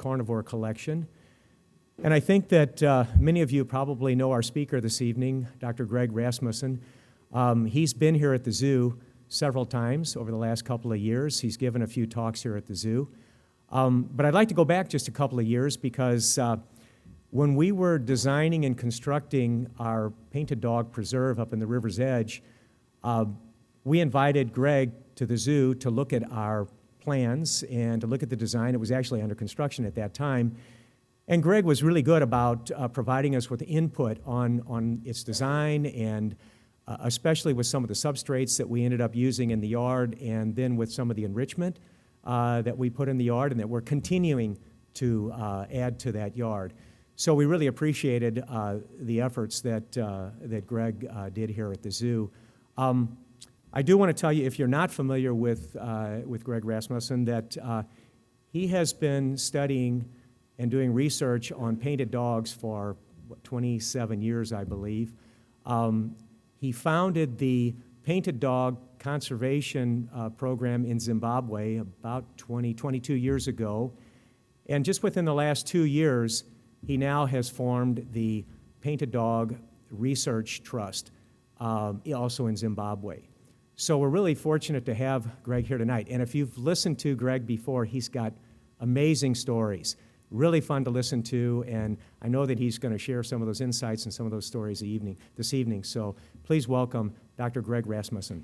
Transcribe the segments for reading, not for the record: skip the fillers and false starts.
carnivore collection. And I think that many of you probably know our speaker this evening, Dr. Greg Rasmussen. He's been here at the zoo several times over the last couple of years. He's given a few talks here at the zoo. But I'd like to go back just a couple of years because when we were designing and constructing our painted dog preserve up in the river's edge, we invited Greg to the zoo to look at our plans and to look at the design. It was actually under construction at that time. And Greg was really good about providing us with input on its design and especially with some of the substrates that we ended up using in the yard and then with some of the enrichment that we put in the yard and that we're continuing to add to that yard. So we really appreciated the efforts that Greg did here at the zoo. I do want to tell you, if you're not familiar with Greg Rasmussen, that he has been studying and doing research on painted dogs for 27 years, I believe. He founded the Painted Dog Conservation Program in Zimbabwe about 22 years ago. And just within the last 2 years, he now has formed the Painted Dog Research Trust, also in Zimbabwe. So we're really fortunate to have Greg here tonight. And if you've listened to Greg before, he's got amazing stories. Really fun to listen to, and I know that he's going to share some of those insights and some of those stories this evening. So please welcome Dr. Greg Rasmussen.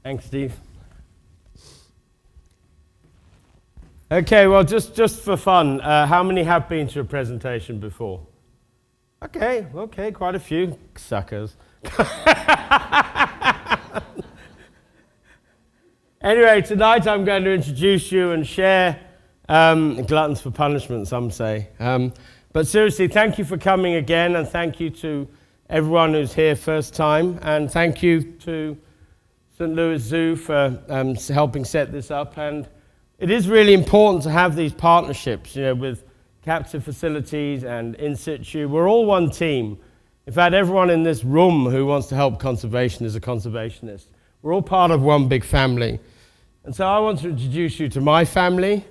Thanks, Steve. Okay, well, just for fun, how many have been to a presentation before? Okay, quite a few suckers. Anyway, tonight I'm going to introduce you and share gluttons for punishment, some say. But seriously, thank you for coming again, and thank you to everyone who's here first time, and thank you to St. Louis Zoo for helping set this up. And it is really important to have these partnerships, with captive facilities and in situ. We're all one team. In fact, everyone in this room who wants to help conservation is a conservationist. We're all part of one big family. And so I want to introduce you to my family.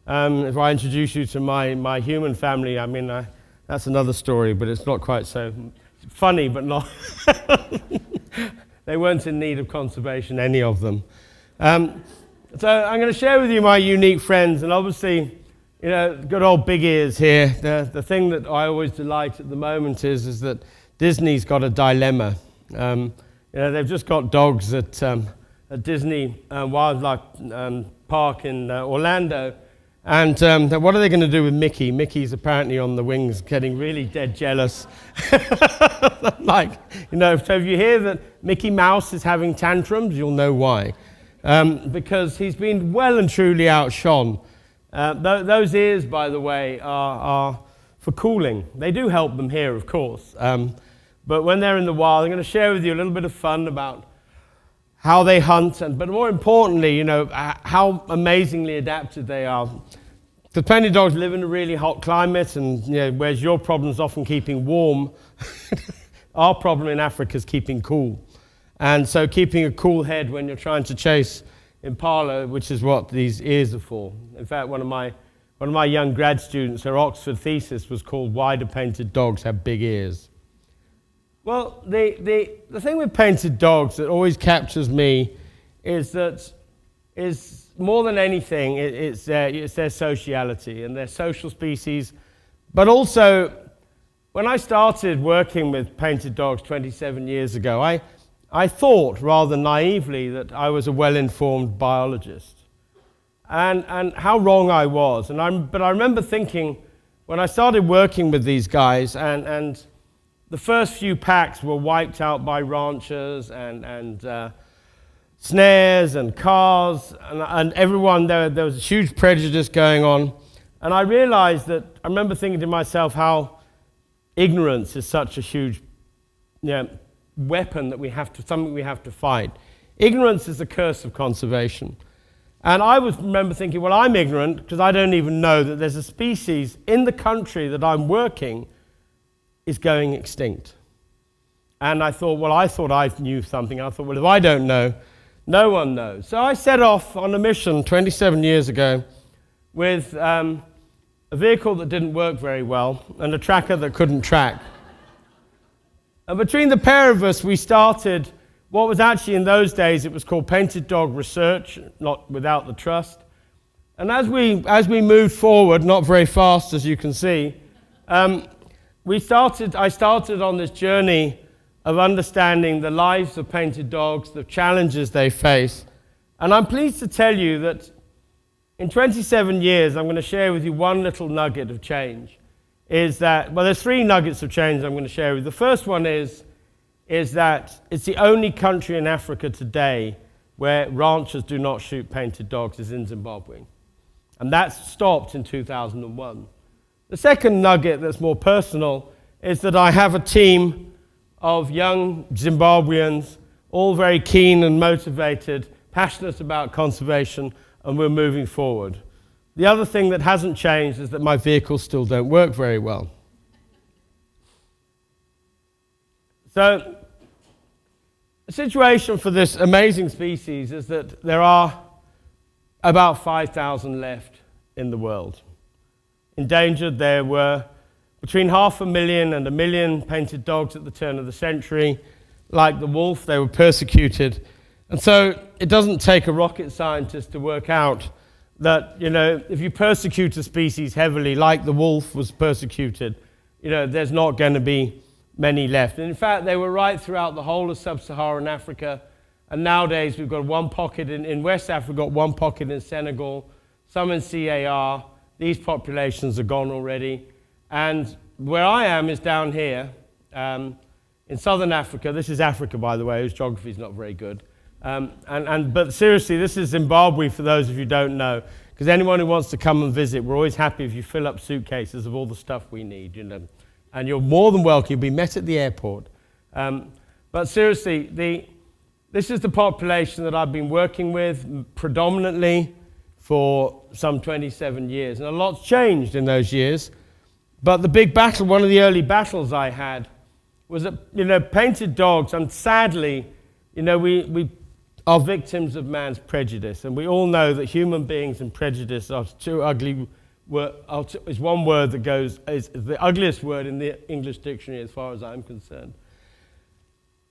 If I introduce you to my human family, I mean, that's another story, but it's not quite so funny, but not. They weren't in need of conservation, any of them. So I'm going to share with you my unique friends, and obviously, good old Big Ears here. The thing that I always delight at the moment is that Disney's got a dilemma. They've just got dogs at Disney Wildlife Park in Orlando. And what are they going to do with Mickey? Mickey's apparently on the wings getting really dead jealous. So if you hear that Mickey Mouse is having tantrums, you'll know why. Because he's been well and truly outshone. Those ears, by the way, are for cooling. They do help them here, of course. But when they're in the wild, I'm going to share with you a little bit of fun about how they hunt, but more importantly, how amazingly adapted they are. The painted dogs live in a really hot climate, and whereas your problem is often keeping warm, our problem in Africa is keeping cool. And so keeping a cool head when you're trying to chase impala, which is what these ears are for. In fact, one of my young grad students, her Oxford thesis was called "Why Do Painted Dogs Have Big Ears?" Well, the thing with painted dogs that always captures me is more than anything, it's their sociality and their social species. But also, when I started working with painted dogs 27 years ago, I thought rather naively that I was a well-informed biologist. And how wrong I was. But I remember thinking, when I started working with these guys, and the first few packs were wiped out by ranchers and snares and cars, and everyone, there was a huge prejudice going on. And I realized that, I remember thinking to myself how ignorance is such a huge weapon that something we have to fight. Ignorance is the curse of conservation. And I remember thinking, well, I'm ignorant because I don't even know that there's a species in the country that I'm working is going extinct. And I thought I knew something. I thought, well, if I don't know, No one knows. So I set off on a mission 27 years ago with a vehicle that didn't work very well and a tracker that couldn't track. And between the pair of us, we started what was actually in those days, it was called Painted Dog Research, not without the trust. And as we moved forward, not very fast as you can see, I started on this journey of understanding the lives of painted dogs, the challenges they face. And I'm pleased to tell you that in 27 years, I'm going to share with you one little nugget of change. There's 3 nuggets of change I'm going to share with you. The first one is that it's the only country in Africa today where ranchers do not shoot painted dogs is in Zimbabwe. And that stopped in 2001. The second nugget that's more personal is that I have a team of young Zimbabweans, all very keen and motivated, passionate about conservation, and we're moving forward. The other thing that hasn't changed is that my vehicles still don't work very well. So, the situation for this amazing species is that there are about 5,000 left in the world. Endangered, there were between 500,000 and 1 million painted dogs at the turn of the century. Like the wolf, they were persecuted. And so it doesn't take a rocket scientist to work out that, if you persecute a species heavily, like the wolf was persecuted, there's not going to be many left. And in fact, they were right throughout the whole of sub-Saharan Africa. And nowadays, we've got one pocket in West Africa, we've got one pocket in Senegal, some in CAR. These populations are gone already. And where I am is down here in southern Africa. This is Africa, by the way, whose geography is not very good. But seriously, this is Zimbabwe, for those of you who don't know, because anyone who wants to come and visit, we're always happy if you fill up suitcases of all the stuff we need, and you're more than welcome. You'll be met at the airport. But seriously, this is the population that I've been working with predominantly for some 27 years, and a lot's changed in those years. But the big battle, one of the early battles I had, was that, painted dogs, and sadly, we are victims of man's prejudice. And we all know that human beings and prejudice are two ugly words, is one word that is the ugliest word in the English dictionary as far as I'm concerned.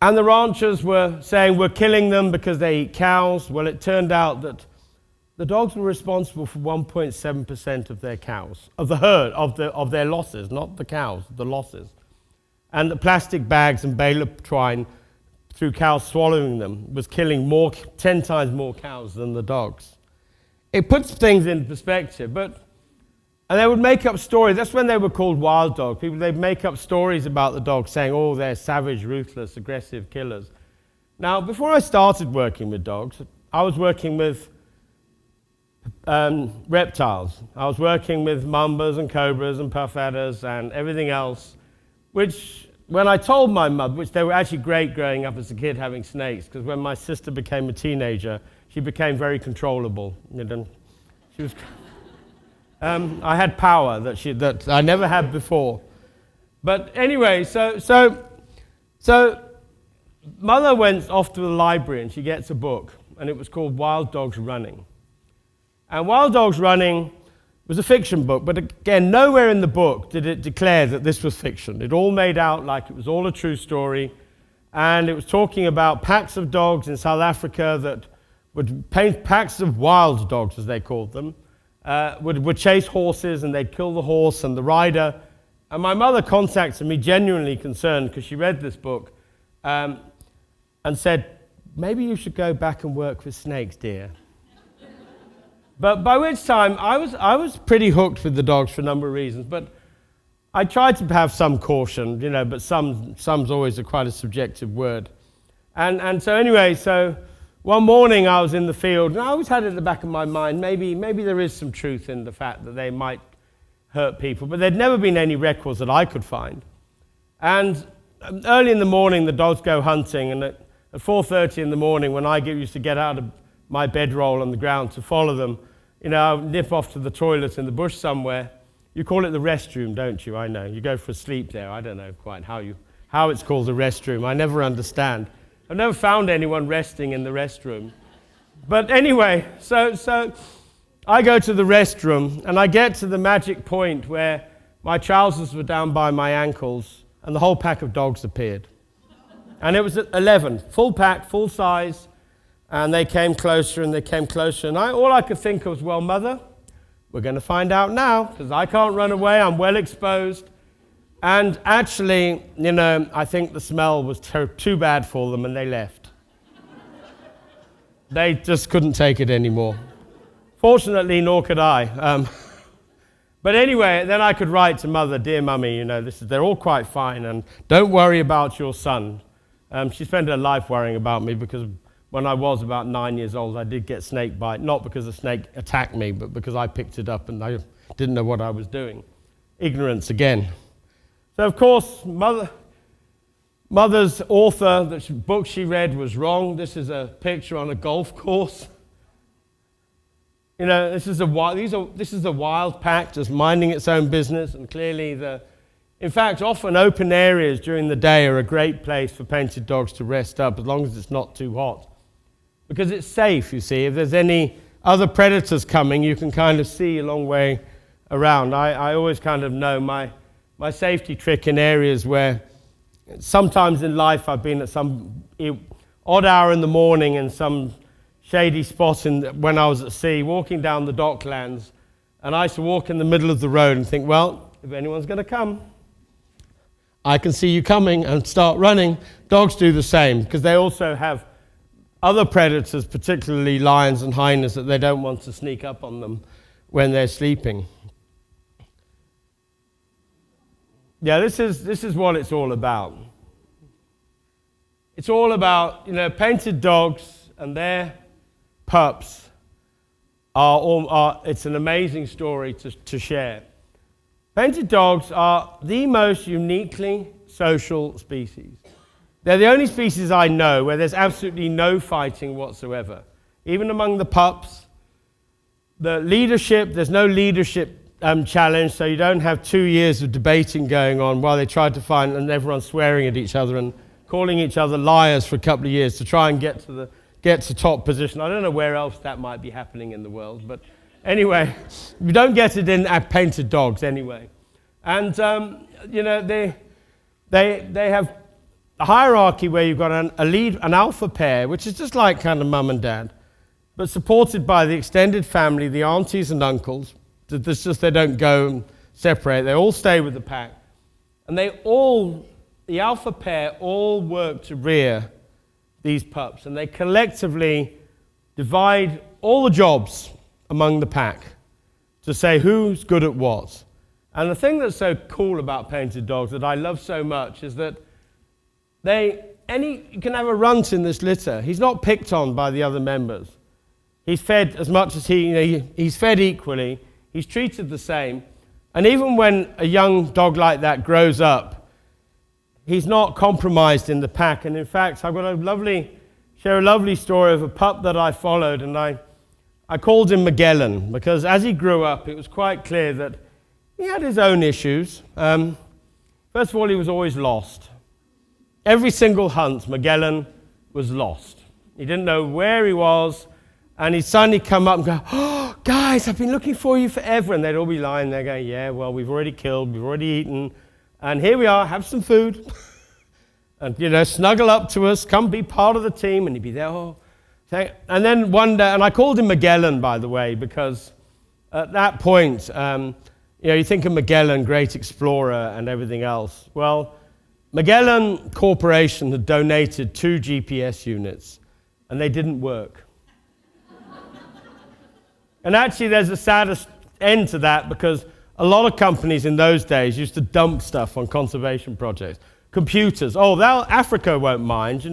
And the ranchers were saying we're killing them because they eat cows. Well, it turned out that the dogs were responsible for 1.7% of their cows, of the herd, of their losses, not the cows, the losses. And the plastic bags and bale of twine through cows swallowing them was killing 10 times more cows than the dogs. It puts things in perspective, and they would make up stories. That's when they were called wild dogs. They'd make up stories about the dogs saying, oh, they're savage, ruthless, aggressive killers. Now, before I started working with dogs, I was working with reptiles. I was working with mambas and cobras and puff adders and everything else, which when I told my mother, which they were actually great growing up as a kid having snakes, because when my sister became a teenager, she became very controllable. She was, I had power that I never had before. But anyway, so mother went off to the library and she gets a book, and it was called Wild Dogs Running. And Wild Dogs Running was a fiction book, but again, nowhere in the book did it declare that this was fiction. It all made out like it was all a true story, and it was talking about packs of dogs in South Africa that would paint packs of wild dogs, as they called them, would chase horses, and they'd kill the horse and the rider. And my mother contacted me, genuinely concerned, because she read this book, and said, maybe you should go back and work with snakes, dear. But by which time, I was pretty hooked with the dogs for a number of reasons. But I tried to have some caution, but some's always quite a subjective word. And so anyway, one morning I was in the field, and I always had it at the back of my mind, maybe there is some truth in the fact that they might hurt people. But there'd never been any records that I could find. And early in the morning, the dogs go hunting, and at 4:30 in the morning, when I used to get out of my bedroll on the ground to follow them, I would nip off to the toilet in the bush somewhere. You call it the restroom, don't you? I know. You go for a sleep there. I don't know quite how it's called the restroom. I never understand. I've never found anyone resting in the restroom. But anyway, so I go to the restroom, and I get to the magic point where my trousers were down by my ankles, and the whole pack of dogs appeared. And it was at 11, full pack, full size, and they came closer, and they came closer. And all I could think of was, well, Mother, we're going to find out now, because I can't run away, I'm well exposed. And actually, I think the smell was too bad for them, and they left. They just couldn't take it anymore. Fortunately, nor could I. But anyway, then I could write to Mother, dear Mummy, they're all quite fine, and don't worry about your son. She spent her life worrying about me because when I was about 9 years old, I did get snake bite, not because a snake attacked me, but because I picked it up and I didn't know what I was doing. Ignorance again. So, of course, Mother's author, the book she read was wrong. This is a picture on a golf course. This is a wild pack just minding its own business, and clearly in fact, often open areas during the day are a great place for painted dogs to rest up as long as it's not too hot. Because it's safe, you see. If there's any other predators coming, you can kind of see a long way around. I always kind of know my safety trick in areas where sometimes in life I've been at some odd hour in the morning in some shady spot when I was at sea, walking down the docklands, and I used to walk in the middle of the road and think, well, if anyone's going to come, I can see you coming, and start running. Dogs do the same, because they also have other predators, particularly lions and hyenas, that they don't want to sneak up on them when they're sleeping. Yeah, this is what it's all about. It's all about, painted dogs and their pups it's an amazing story to share. Painted dogs are the most uniquely social species. They're the only species I know where there's absolutely no fighting whatsoever. Even among the pups, there's no leadership challenge, so you don't have 2 years of debating going on while they try to find, and everyone's swearing at each other and calling each other liars for a couple of years to try and get to top position. I don't know where else that might be happening in the world, but anyway, you don't get it in at painted dogs anyway. And they have a hierarchy where you've got an alpha pair, which is just like kind of mum and dad, but supported by the extended family, the aunties and uncles. They don't go and separate. They all stay with the pack, and the alpha pair all work to rear these pups, and they collectively divide all the jobs among the pack to say who's good at what. And the thing that's so cool about painted dogs that I love so much is that you can have a runt in this litter. He's not picked on by the other members. He's fed as much as he's fed equally. He's treated the same. And even when a young dog like that grows up, he's not compromised in the pack. And in fact, I've got share a lovely story of a pup that I followed, and I called him Magellan because as he grew up, it was quite clear that he had his own issues. First of all, he was always lost. Every single hunt, Magellan was lost. He didn't know where he was, and he'd suddenly come up and go, "Oh, guys, I've been looking for you forever." And they'd all be lying there going, "Yeah, well, we've already killed, we've already eaten, and here we are, have some food." And, snuggle up to us, come be part of the team, and he'd be there, "Oh." And then one day, and I called him Magellan, by the way, because at that point, you think of Magellan, great explorer and everything else. Well, Magellan Corporation had donated 2 GPS units, and they didn't work. And actually, there's a saddest end to that, because a lot of companies in those days used to dump stuff on conservation projects. Computers, Africa won't mind,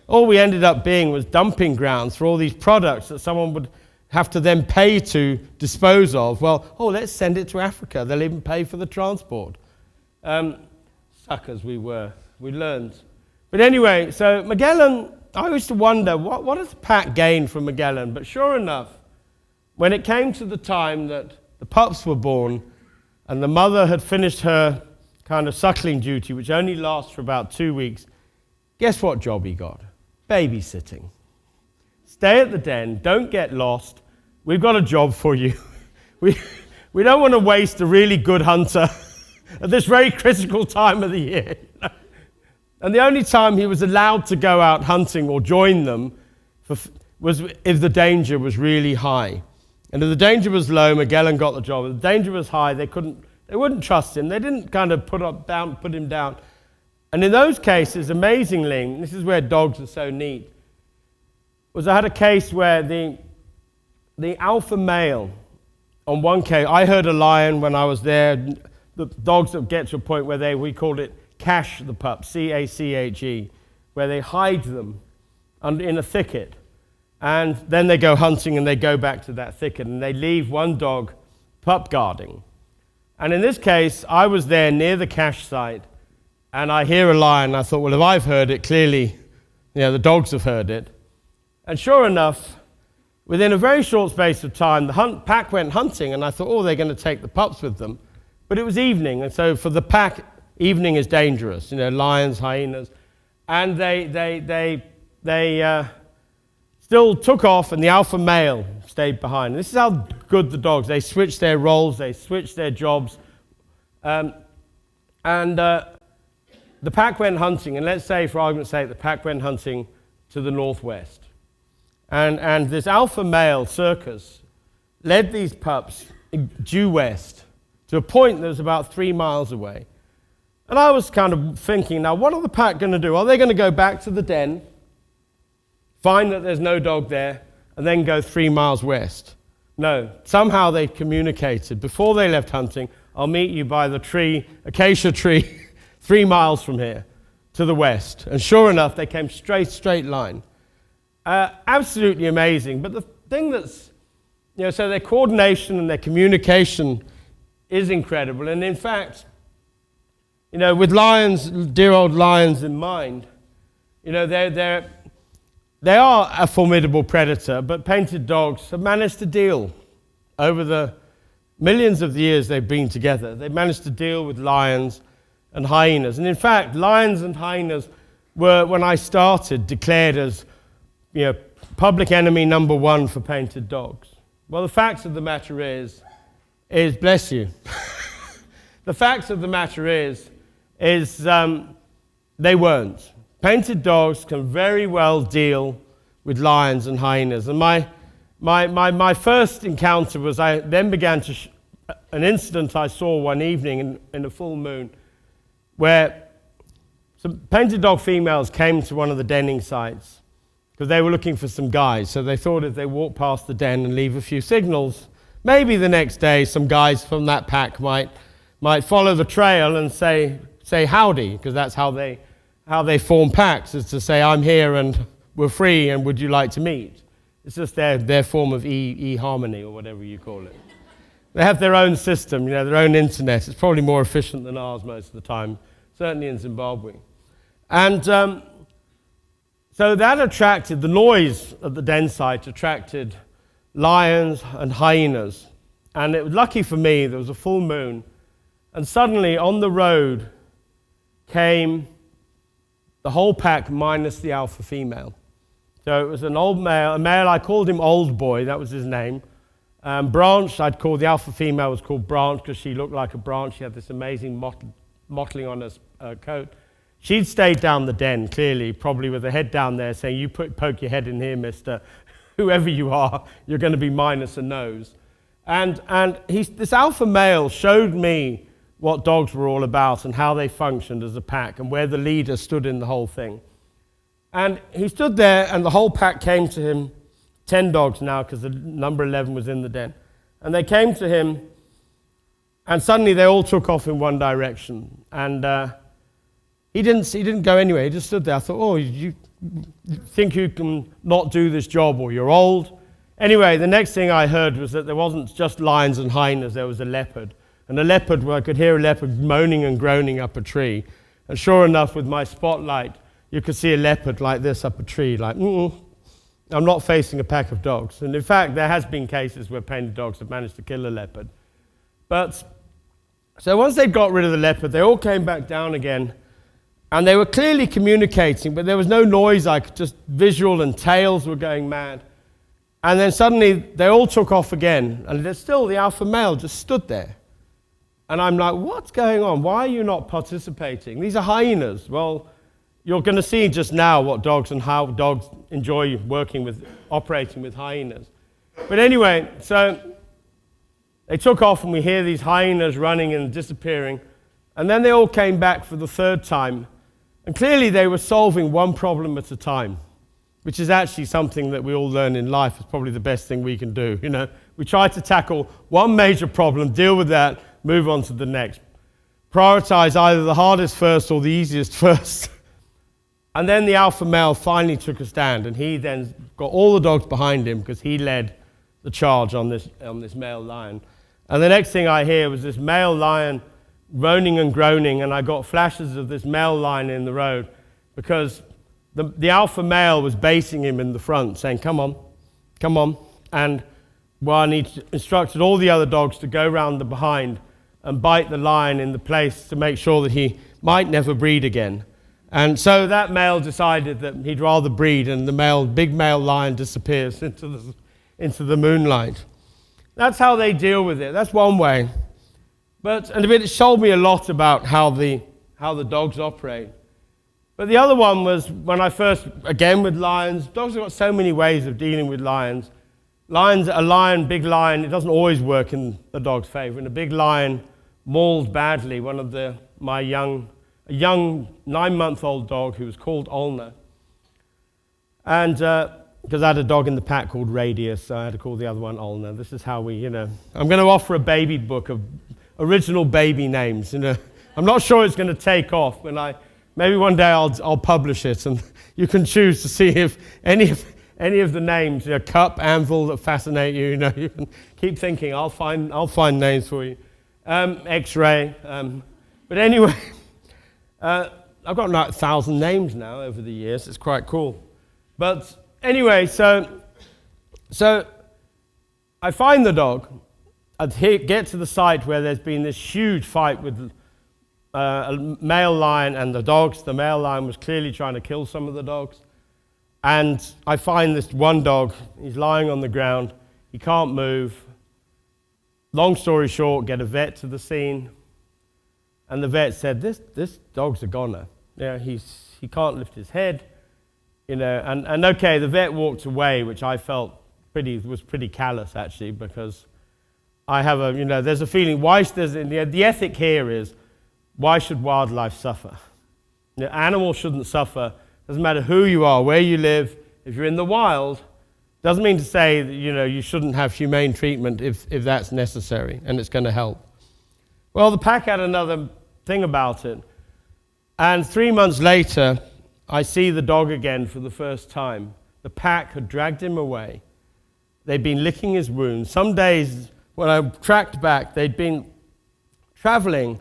All we ended up being was dumping grounds for all these products that someone would have to then pay to dispose of. Well, let's send it to Africa. They'll even pay for the transport. Suckers we were. We learned. But anyway, so Magellan, I used to wonder, what does the pack gain from Magellan? But sure enough, when it came to the time that the pups were born and the mother had finished her kind of suckling duty, which only lasts for about 2 weeks, guess what job he got? Babysitting. stay at the den, don't get lost. We've got a job for you. We don't want to waste a really good hunter at this very critical time of the year. And the only time he was allowed to go out hunting or join them was if the danger was really high. And if the danger was low, Magellan got the job. If the danger was high, they wouldn't trust him. They didn't kind of put him down. And in those cases, amazingly, and this is where dogs are so neat, was I had a case where the alpha male, on one case, I heard a lion when I was there. The dogs that get to a point where we called it cache the pup, C-A-C-H-E, where they hide them in a thicket. And then they go hunting and they go back to that thicket and they leave one dog pup guarding. And in this case, I was there near the cache site and I hear a lion. I thought, well, if I've heard it, clearly, the dogs have heard it. And sure enough, within a very short space of time, the pack went hunting and I thought, oh, they're going to take the pups with them. But it was evening, and so for the pack, evening is dangerous, lions, hyenas. And they still took off, and the alpha male stayed behind. This is how good the dogs, they switched their roles, they switched their jobs. The pack went hunting, and let's say, for argument's sake, the pack went hunting to the northwest. And this alpha male circus led these pups due west to a point that was about 3 miles away. And I was kind of thinking, now what are the pack going to do? Are they going to go back to the den, find that there's no dog there, and then go 3 miles west? No. Somehow they communicated. Before they left hunting, I'll meet you by the tree, acacia tree, 3 miles from here to the west. And sure enough, they came straight line. Absolutely amazing. But the thing that's, so their coordination and their communication is incredible. And in fact, with lions, dear old lions in mind, they are a formidable predator, but painted dogs have managed to deal over the millions of years they've been together. They've managed to deal with lions and hyenas. And in fact, lions and hyenas were, when I started, declared as public enemy number one for painted dogs. Well, the fact of the matter is bless you. The fact of the matter is they weren't. Painted dogs can very well deal with lions and hyenas. And my first encounter was I then began to an incident I saw one evening in a full moon, where some painted dog females came to one of the denning sites because they were looking for some guys. So they thought if they walked past the den and leave a few signals, maybe the next day some guys from that pack might follow the trail and say howdy, because that's how they form packs, is to say, I'm here and we're free and would you like to meet? It's just their form of e-harmony or whatever you call it. They have their own system, their own internet. It's probably more efficient than ours most of the time, certainly in Zimbabwe. And so that attracted, the noise at the den site attracted lions and hyenas. And it was lucky for me, there was a full moon. And suddenly on the road came the whole pack minus the alpha female. So it was an old male, a male, I called him Old Boy, that was his name. Branch, I'd call the alpha female was called Branch because she looked like a branch. She had this amazing mottling on her coat. She'd stayed down the den, clearly, probably with her head down there saying, you poke your head in here, mister. Whoever you are, you're going to be minus a nose. And this alpha male showed me what dogs were all about and how they functioned as a pack and where the leader stood in the whole thing. And he stood there and the whole pack came to him, 10 dogs now because the number 11 was in the den. And they came to him and suddenly they all took off in one direction. And he didn't go anywhere, he just stood there. I thought, oh, you think you can not do this job or you're old? Anyway, the next thing I heard was that there wasn't just lions and hyenas, there was a leopard. And a leopard, well, I could hear a leopard moaning and groaning up a tree. And sure enough, with my spotlight, you could see a leopard like this up a tree, like, I'm not facing a pack of dogs. And in fact, there has been cases where painted dogs have managed to kill a leopard. But, so once they got rid of the leopard, they all came back down again. And they were clearly communicating, but there was no noise, just visual, and tails were going mad. And then suddenly they all took off again, and there's still the alpha male just stood there. And I'm like, what's going on? Why are you not participating? These are hyenas. Well, you're going to see just now what dogs and how dogs enjoy operating with hyenas. But anyway, so they took off, and we hear these hyenas running and disappearing. And then they all came back for the third time. And clearly they were solving one problem at a time, which is actually something that we all learn in life. It's probably the best thing we can do. We try to tackle one major problem, deal with that, move on to the next. Prioritize either the hardest first or the easiest first. And then the alpha male finally took a stand, and he then got all the dogs behind him because he led the charge on this male lion. And the next thing I hear was this male lion moaning and groaning, and I got flashes of this male lion in the road because the alpha male was basing him in the front, saying, come on, come on. And he instructed all the other dogs to go round the behind and bite the lion in the place to make sure that he might never breed again. And so that male decided that he'd rather breed, and the big male lion disappears into the moonlight. That's how they deal with it. That's one way. And it showed me a lot about how the dogs operate. But the other one was when I first, again with lions, dogs have got so many ways of dealing with lions. Big lion, it doesn't always work in the dog's favor. And a big lion mauled badly one of a young 9-month-old dog who was called Olna. And because I had a dog in the pack called Radius, so I had to call the other one Olna. This is how I'm going to offer a baby book of original baby names. I'm not sure it's going to take off, but maybe one day I'll publish it, and you can choose to see if any of the names, Cup, Anvil, that fascinate you. You can keep thinking. I'll find names for you. X-ray. But anyway, I've got like 1,000 names now over the years. It's quite cool. But anyway, so I find the dog. I get to the site where there's been this huge fight with a male lion and the dogs. The male lion was clearly trying to kill some of the dogs. And I find this one dog. He's lying on the ground. He can't move. Long story short, get a vet to the scene. And the vet said, this dog's a goner. He can't lift his head. And okay, the vet walked away, which I felt was pretty callous, actually, because I have there's a feeling, the ethic here is, why should wildlife suffer? Animals shouldn't suffer. Doesn't matter who you are, where you live. If you're in the wild, doesn't mean to say that you shouldn't have humane treatment if that's necessary and it's going to help. Well, the pack had another thing about it. And 3 months later, I see the dog again for the first time. The pack had dragged him away. They'd been licking his wounds. Some days, when I tracked back, they'd been traveling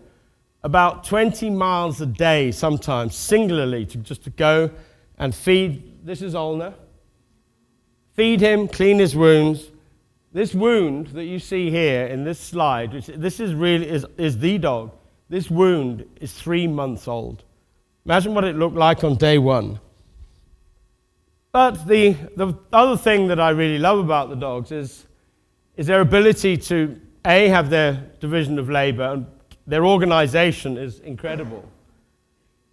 about 20 miles a day sometimes, singularly, just to go and feed. This is Olna. Feed him, clean his wounds. This wound that you see here in this slide, this is the dog. This wound is 3 months old. Imagine what it looked like on day one. But the other thing that I really love about the dogs is their ability to, have their division of labor, and their organization is incredible.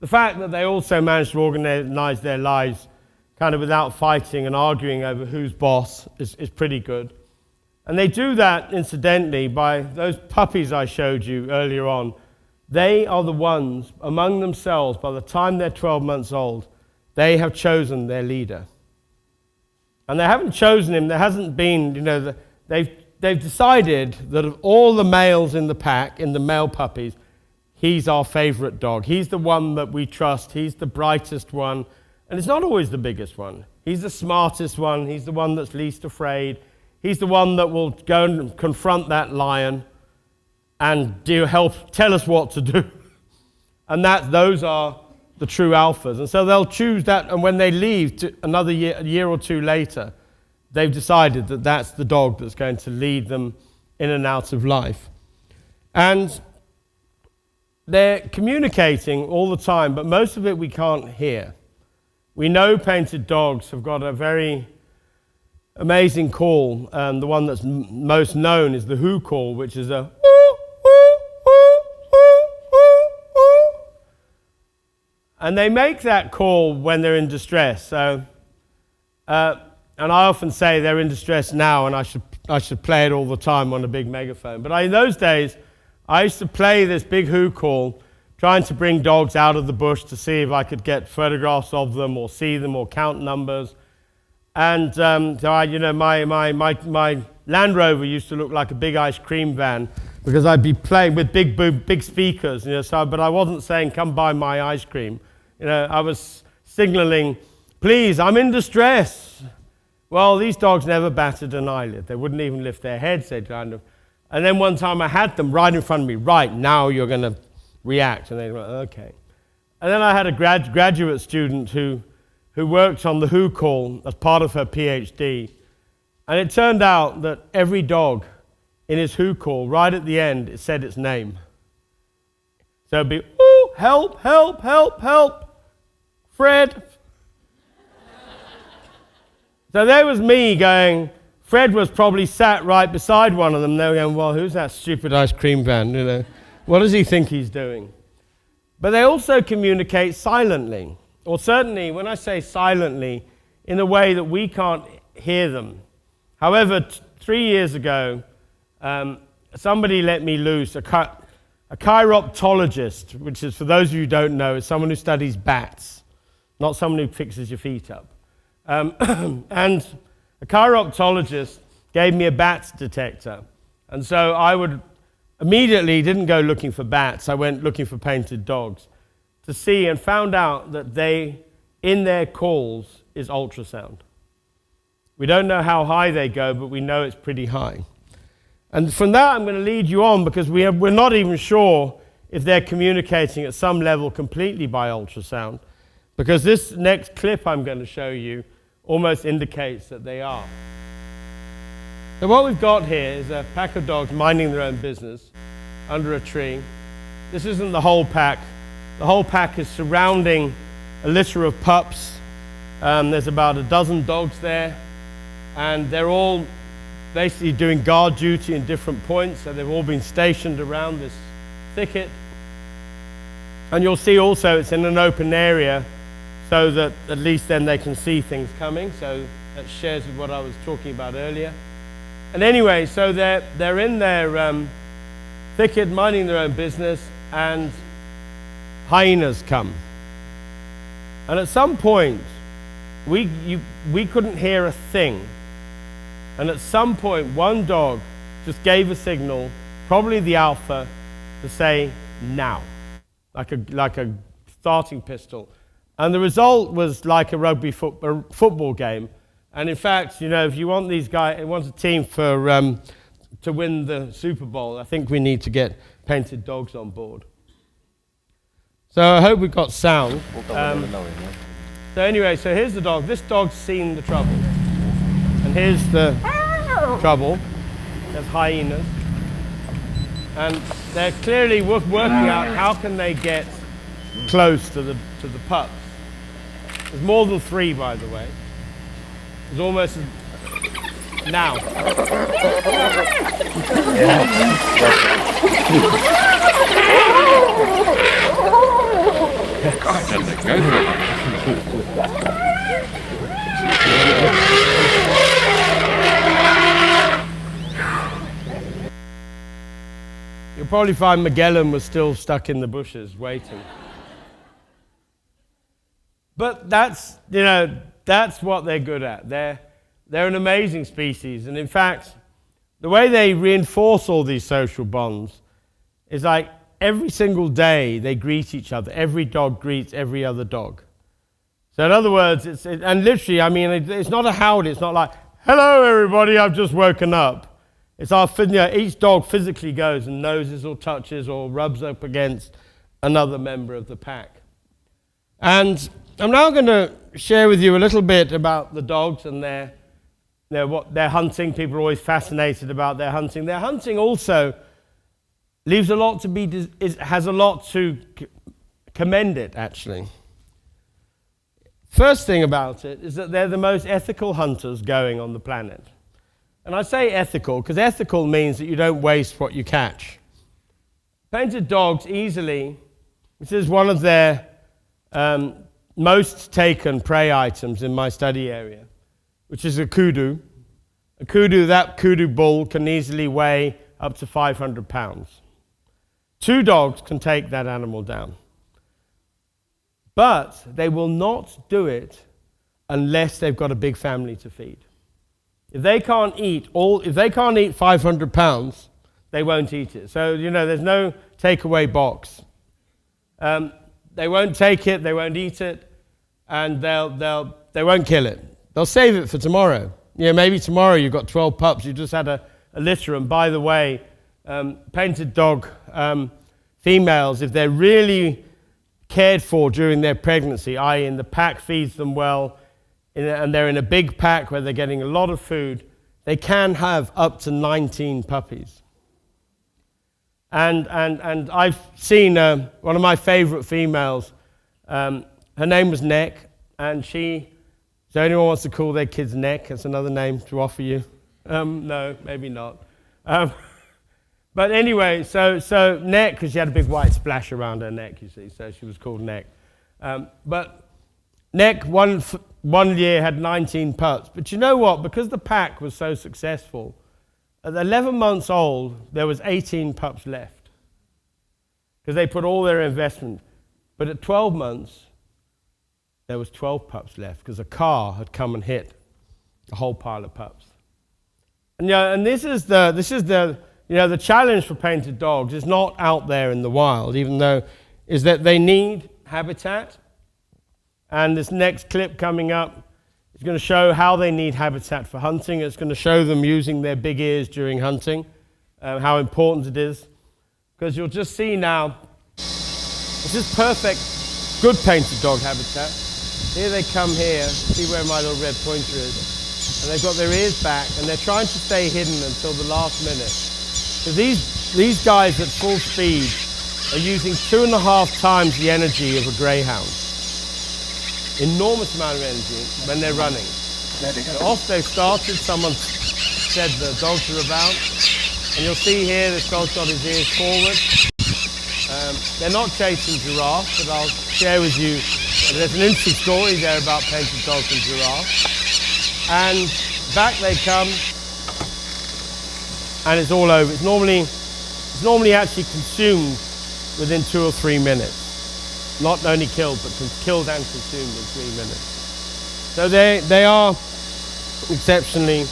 The fact that they also manage to organize their lives kind of without fighting and arguing over who's boss is pretty good. And they do that, incidentally, by those puppies I showed you earlier on. They are the ones among themselves, by the time they're 12 months old, they have chosen their leader. And they haven't chosen him, there hasn't been, they've decided that of all the males in the pack, in the male puppies, he's our favorite dog. He's the one that we trust, he's the brightest one. And it's not always the biggest one. He's the smartest one, he's the one that's least afraid. He's the one that will go and confront that lion and tell us what to do. And those are the true alphas. And so they'll choose that, and when they leave a year or two later, they've decided that that's the dog that's going to lead them in and out of life. And they're communicating all the time, but most of it we can't hear. We know painted dogs have got a very amazing call. The one that's most known is the who call, which is a and they make that call when they're in distress. So, and I often say they're in distress now, and I should play it all the time on a big megaphone. But in those days, I used to play this big who call, trying to bring dogs out of the bush to see if I could get photographs of them or see them or count numbers. And so my Land Rover used to look like a big ice cream van because I'd be playing with big speakers, but I wasn't saying, come buy my ice cream. I was signaling, please, I'm in distress. Well, these dogs never batted an eyelid. They wouldn't even lift their heads. They'd kind of. And then one time I had them right in front of me. Right, now you're going to react. And they were okay. And then I had a graduate student who worked on the who call as part of her Ph.D. And it turned out that every dog in his who call, right at the end, it said its name. So it'd be, ooh, help, help, help, help, Fred. So there was me going, Fred was probably sat right beside one of them. They were going, well, who's that stupid ice cream van? What does he think he's doing? But they also communicate silently, or certainly, when I say silently, in a way that we can't hear them. However, 3 years ago, somebody let me loose, a chiroptologist, which is, for those of you who don't know, is someone who studies bats, not someone who fixes your feet up. And a chiroptologist gave me a bats detector. And so I immediately didn't go looking for bats. I went looking for painted dogs to see, and found out that in their calls is ultrasound. We don't know how high they go, but we know it's pretty high. And from that, I'm going to lead you on, because we're not even sure if they're communicating at some level completely by ultrasound, because this next clip I'm going to show you almost indicates that they are. So what we've got here is a pack of dogs minding their own business under a tree. This isn't the whole pack. The whole pack is surrounding a litter of pups. There's about a dozen dogs there, and they're all basically doing guard duty in different points, so they've all been stationed around this thicket. And you'll see also it's in an open area, so that at least then they can see things coming. So that shares with what I was talking about earlier. And anyway, so they're in their thicket minding their own business, and hyenas come. And at some point, we couldn't hear a thing. And at some point, one dog just gave a signal, probably the alpha, to say now, like a starting pistol. And the result was like a rugby football game. And in fact, if you want these guys, it wants a team to win the Super Bowl, I think we need to get painted dogs on board. So I hope we've got sound. So anyway, so here's the dog. This dog's seen the trouble. And here's the trouble. There's hyenas. And they're clearly working out how can they get close to the pups. There's more than 3, by the way. There's almost now. You'll probably find Magellan was still stuck in the bushes waiting. But that's what they're good at. They're an amazing species. And in fact, the way they reinforce all these social bonds is like every single day they greet each other. Every dog greets every other dog. So in other words, and literally, I mean, it's not a howdy. It's not like, hello, everybody, I've just woken up. It's each dog physically goes and noses or touches or rubs up against another member of the pack. And I'm now going to share with you a little bit about the dogs and what their hunting. People are always fascinated about their hunting. Their hunting also leaves a lot has a lot to commend it, actually. First thing about it is that they're the most ethical hunters going on the planet. And I say ethical because ethical means that you don't waste what you catch. Painted dogs easily, this is one of their most taken prey items in my study area, which is a kudu. That kudu bull can easily weigh up to 500 pounds. 2 dogs can take that animal down. But they will not do it unless they've got a big family to feed. If they can't eat 500 pounds, they won't eat it. So, there's no takeaway box. They won't take it, they won't eat it, and they won't kill it. They'll save it for tomorrow. Maybe tomorrow you've got 12 pups, you just had a litter. And by the way, painted dog females, if they're really cared for during their pregnancy, i.e. in the pack feeds them well, and they're in a big pack where they're getting a lot of food, they can have up to 19 puppies. And I've seen one of my favorite females, her name was Neck, and so anyone wants to call their kids Neck, that's another name to offer you. No, maybe not. But anyway, so Neck, because she had a big white splash around her neck, you see, so she was called Neck. But Neck, one year, had 19 pups. But you know what? Because the pack was so successful, at 11 months old, there was 18 pups left. Because they put all their investment. But at 12 months, there was 12 pups left, because a car had come and hit a whole pile of pups. And this is the challenge for painted dogs is not out there in the wild, even though is that they need habitat. And this next clip coming up is going to show how they need habitat for hunting. It's going to show them using their big ears during hunting, how important it is. Because you'll just see now, this is perfect, good painted dog habitat. Here they come here, see where my little red pointer is. And they've got their ears back, and they're trying to stay hidden until the last minute. So these guys at full speed are using 2.5 times the energy of a greyhound. Enormous amount of energy when they're running. So off they've started, someone said the dogs are about, and you'll see here this dog's got his ears forward. They're not chasing giraffes, but I'll share with you, there's an interesting story there about painted dogs and giraffes. And back they come, and it's all over. It's normally actually consumed within 2 or 3 minutes. Not only killed, but killed and consumed in 3 minutes. So they are exceptionally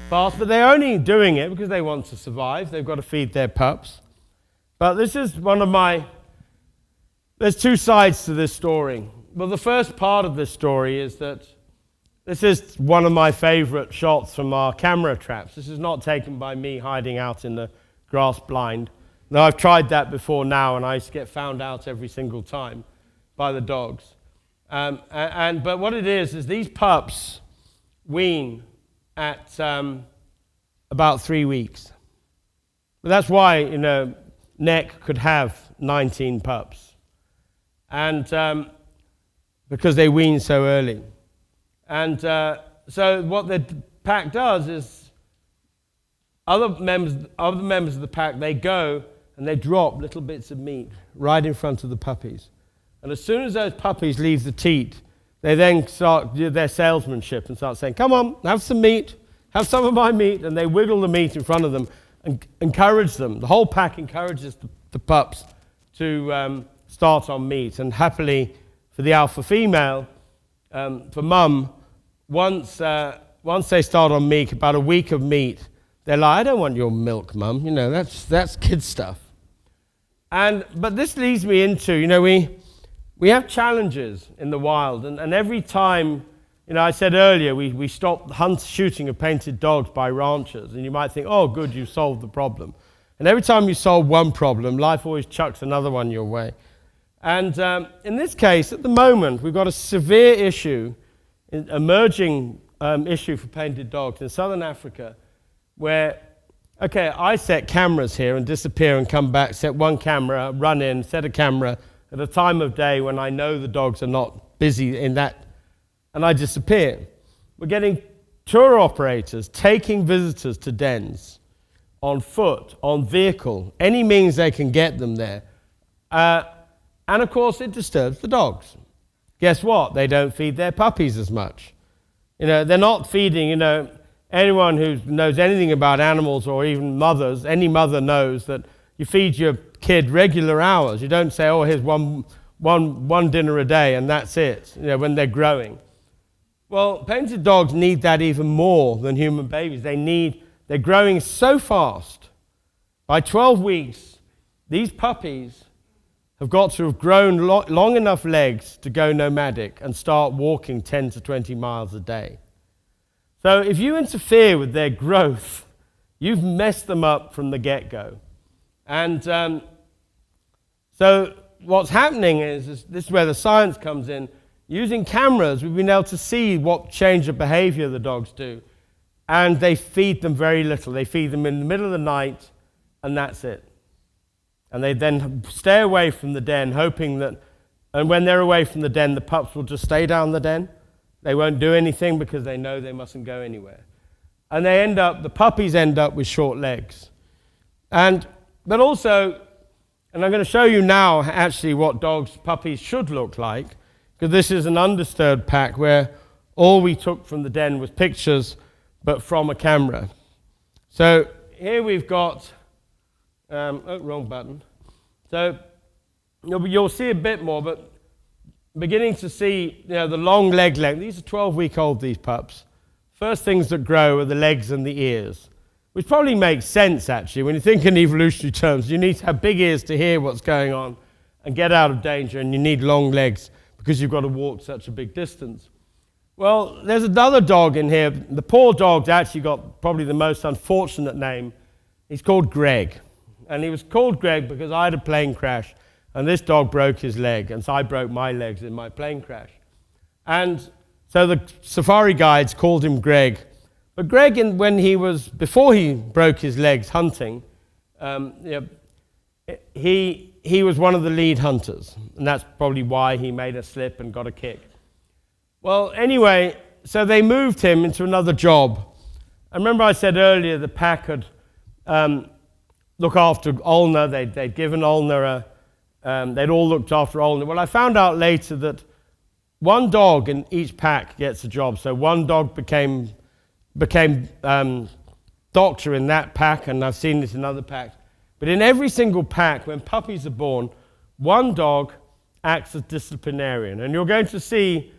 fast, but they're only doing it because they want to survive. They've got to feed their pups. But this is there's 2 sides to this story. Well, the first part of this story is that this is one of my favorite shots from our camera traps. This is not taken by me hiding out in the grass blind. Now, I've tried that before now, and I used to get found out every single time by the dogs. But what it is these pups wean at about 3 weeks. But that's why, Neck could have 19 pups. And because they wean so early. And so what the pack does is other members of the pack, they go and they drop little bits of meat right in front of the puppies. And as soon as those puppies leave the teat, they then start their salesmanship and start saying, come on, have some meat, have some of my meat. And they wiggle the meat in front of them and encourage them. The whole pack encourages the pups to start on meat. And happily for the alpha female, for mum, once they start on meat, about a week of meat, they're like, I don't want your milk, mum. That's kid stuff. But this leads me into, we have challenges in the wild, and every time, I said earlier, we stopped shooting of painted dogs by ranchers, and you might think, oh, good, you solved the problem. And every time you solve one problem, life always chucks another one your way. And in this case, at the moment, we've got a severe issue, emerging issue for painted dogs in southern Africa, where, I set cameras here and disappear and come back, set one camera, run in, set a camera at a time of day when I know the dogs are not busy in that and I disappear. We're getting tour operators taking visitors to dens on foot, on vehicle, any means they can get them there. And of course, it disturbs the dogs. Guess what? They don't feed their puppies as much. They're not feeding, anyone who knows anything about animals or even mothers, any mother knows that you feed your kid regular hours. You don't say, oh, here's one dinner a day and that's it, when they're growing. Well, painted dogs need that even more than human babies. They're growing so fast. By 12 weeks, these puppies have got to have grown long enough legs to go nomadic and start walking 10 to 20 miles a day. So if you interfere with their growth, you've messed them up from the get-go. And so what's happening is this is where the science comes in. Using cameras, we've been able to see what change of behavior the dogs do. And they feed them very little. They feed them in the middle of the night, and that's it. And they then stay away from the den, hoping that, and when they're away from the den, the pups will just stay down the den. They won't do anything because they know they mustn't go anywhere. And the puppies end up with short legs. But also, and I'm going to show you now actually what puppies should look like, because this is an undisturbed pack where all we took from the den was pictures, but from a camera. So here we've got, wrong button. So you'll see a bit more, but beginning to see the long leg length. These are 12-week-old, these pups. First things that grow are the legs and the ears, which probably makes sense, actually. When you think in evolutionary terms, you need to have big ears to hear what's going on and get out of danger, and you need long legs because you've got to walk such a big distance. Well, there's another dog in here. The poor dog's actually got probably the most unfortunate name. He's called Greg. And he was called Greg because I had a plane crash, and this dog broke his leg, and so I broke my legs in my plane crash. And so the safari guides called him Greg. But Greg, before he broke his legs hunting, he was one of the lead hunters, and that's probably why he made a slip and got a kick. Well, anyway, so they moved him into another job. I remember I said earlier the pack had look after Olna. They'd given Olna they'd all looked after Olna. Well, I found out later that one dog in each pack gets a job. So one dog became doctor in that pack, and I've seen this in other packs. But in every single pack, when puppies are born, one dog acts as disciplinarian. And you're going to see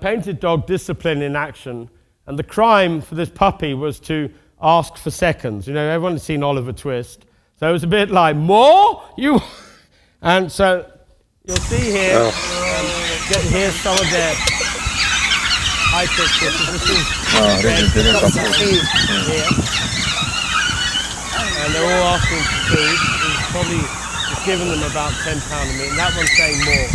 painted dog discipline in action. And the crime for this puppy was to ask for seconds. Everyone's seen Oliver Twist. So it was a bit like, more? And so you'll see here, here's some of their high-pitched kisses. Here. And they're all asking for food. He's probably given them about £10 a meat, and that one's saying more.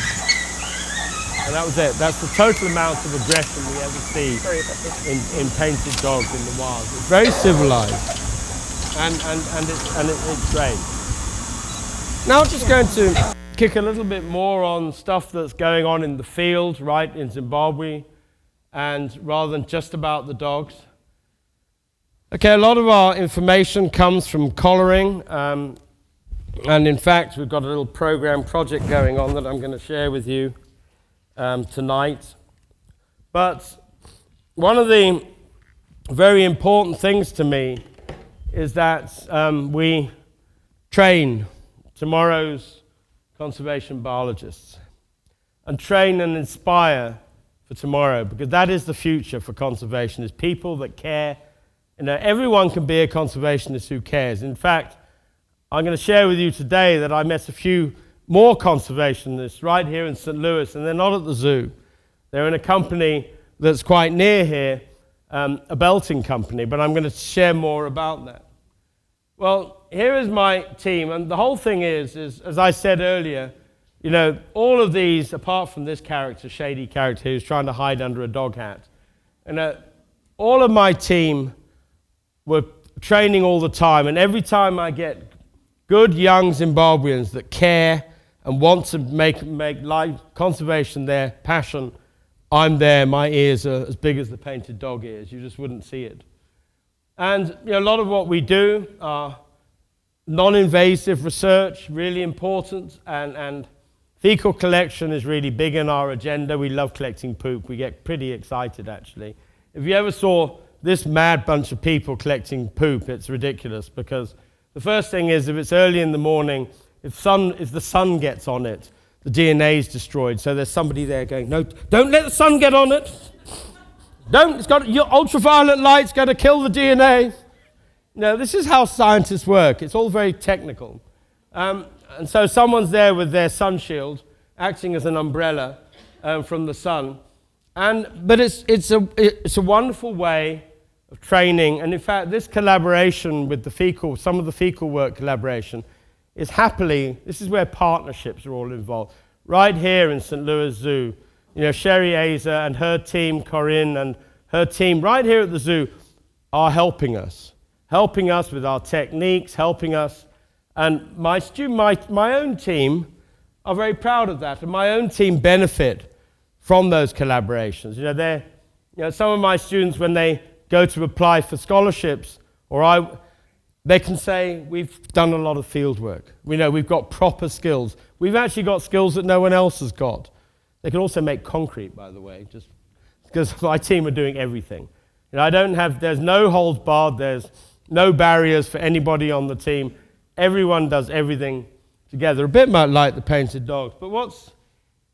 And that was it. That's the total amount of aggression we ever see in painted dogs in the wild. It's very civilized, and it's great. Now I'm just going to kick a little bit more on stuff that's going on in the field, right, in Zimbabwe, and rather than just about the dogs. Okay, a lot of our information comes from collaring, and in fact, we've got a little project going on that I'm going to share with you tonight. But one of the very important things to me is that we train tomorrow's conservation biologists and train and inspire for tomorrow, because that is the future for conservation, is people that care. Everyone can be a conservationist who cares. In fact, I'm going to share with you today that I met a few more conservationists right here in St. Louis, and they're not at the zoo. They're in a company that's quite near here, a belting company, but I'm going to share more about that. Well, here is my team, and the whole thing is as I said earlier, all of these, apart from this character, shady character who's trying to hide under a dog hat, all of my team were training all the time, and every time I get good young Zimbabweans that care and want to make life conservation their passion, I'm there, my ears are as big as the painted dog ears. You just wouldn't see it. And a lot of what we do are non-invasive research, really important, and fecal collection is really big in our agenda. We love collecting poop. We get pretty excited, actually. If you ever saw this mad bunch of people collecting poop, it's ridiculous, because the first thing is, if it's early in the morning, if the sun gets on it, the DNA is destroyed. So there's somebody there going, no, don't let the sun get on it. Your ultraviolet light's going to kill the DNA. No, this is how scientists work. It's all very technical. And so someone's there with their sun shield, acting as an umbrella from the sun. But it's a wonderful way of training. And in fact, this collaboration with some of the fecal work collaboration, is this is where partnerships are all involved. Right here in St. Louis Zoo, Sherry Azer and her team, Corinne and her team, right here at the zoo, are helping us with our techniques, helping us. And my own team are very proud of that, and my own team benefit from those collaborations. Some of my students, when they go to apply for scholarships, they can say, we've done a lot of field work. We know we've got proper skills. We've actually got skills that no one else has got. They can also make concrete, by the way, just because my team are doing everything. There's no holds barred, there's no barriers for anybody on the team. Everyone does everything together, a bit like the painted dogs. But what's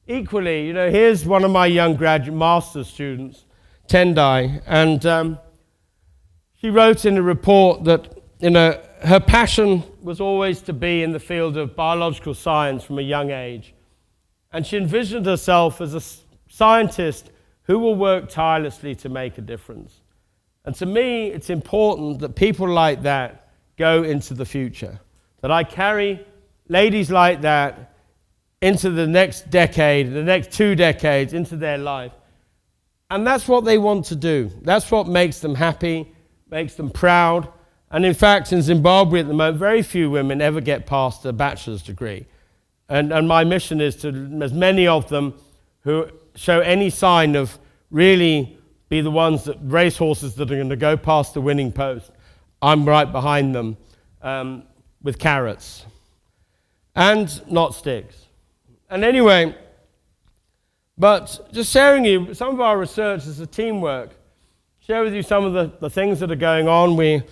equally, here's one of my young graduate master's students, Tendai, and she wrote in a report that her passion was always to be in the field of biological science from a young age. And she envisioned herself as a scientist who will work tirelessly to make a difference. And to me, it's important that people like that go into the future, that I carry ladies like that into the next decade, the next 2 decades, into their life. And that's what they want to do. That's what makes them happy, makes them proud. And in fact, in Zimbabwe at the moment, very few women ever get past a bachelor's degree. And my mission is to, as many of them who show any sign of really be the ones that racehorses that are going to go past the winning post, I'm right behind them with carrots and not sticks. And anyway, but just sharing you, some of our research is a teamwork. Share with you some of the things that are going on. We're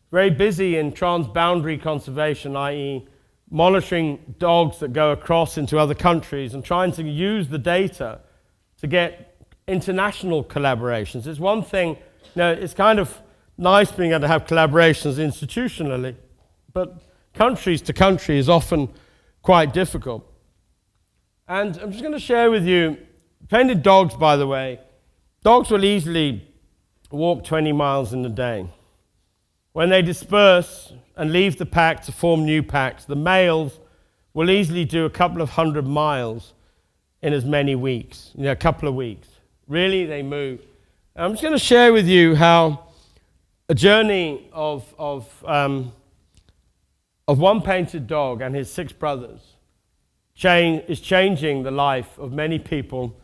very busy in transboundary conservation, i.e. monitoring dogs that go across into other countries and trying to use the data to get international collaborations. It's one thing, it's kind of nice being able to have collaborations institutionally, but countries to country is often quite difficult. And I'm just going to share with you, painted dogs, by the way, dogs will easily walk 20 miles in a day. When they disperse and leave the pack to form new packs, the males will easily do a couple of 100 miles in as many weeks, a couple of weeks. Really, they move. And I'm just going to share with you how a journey of one painted dog and his 6 brothers is changing the life of many people,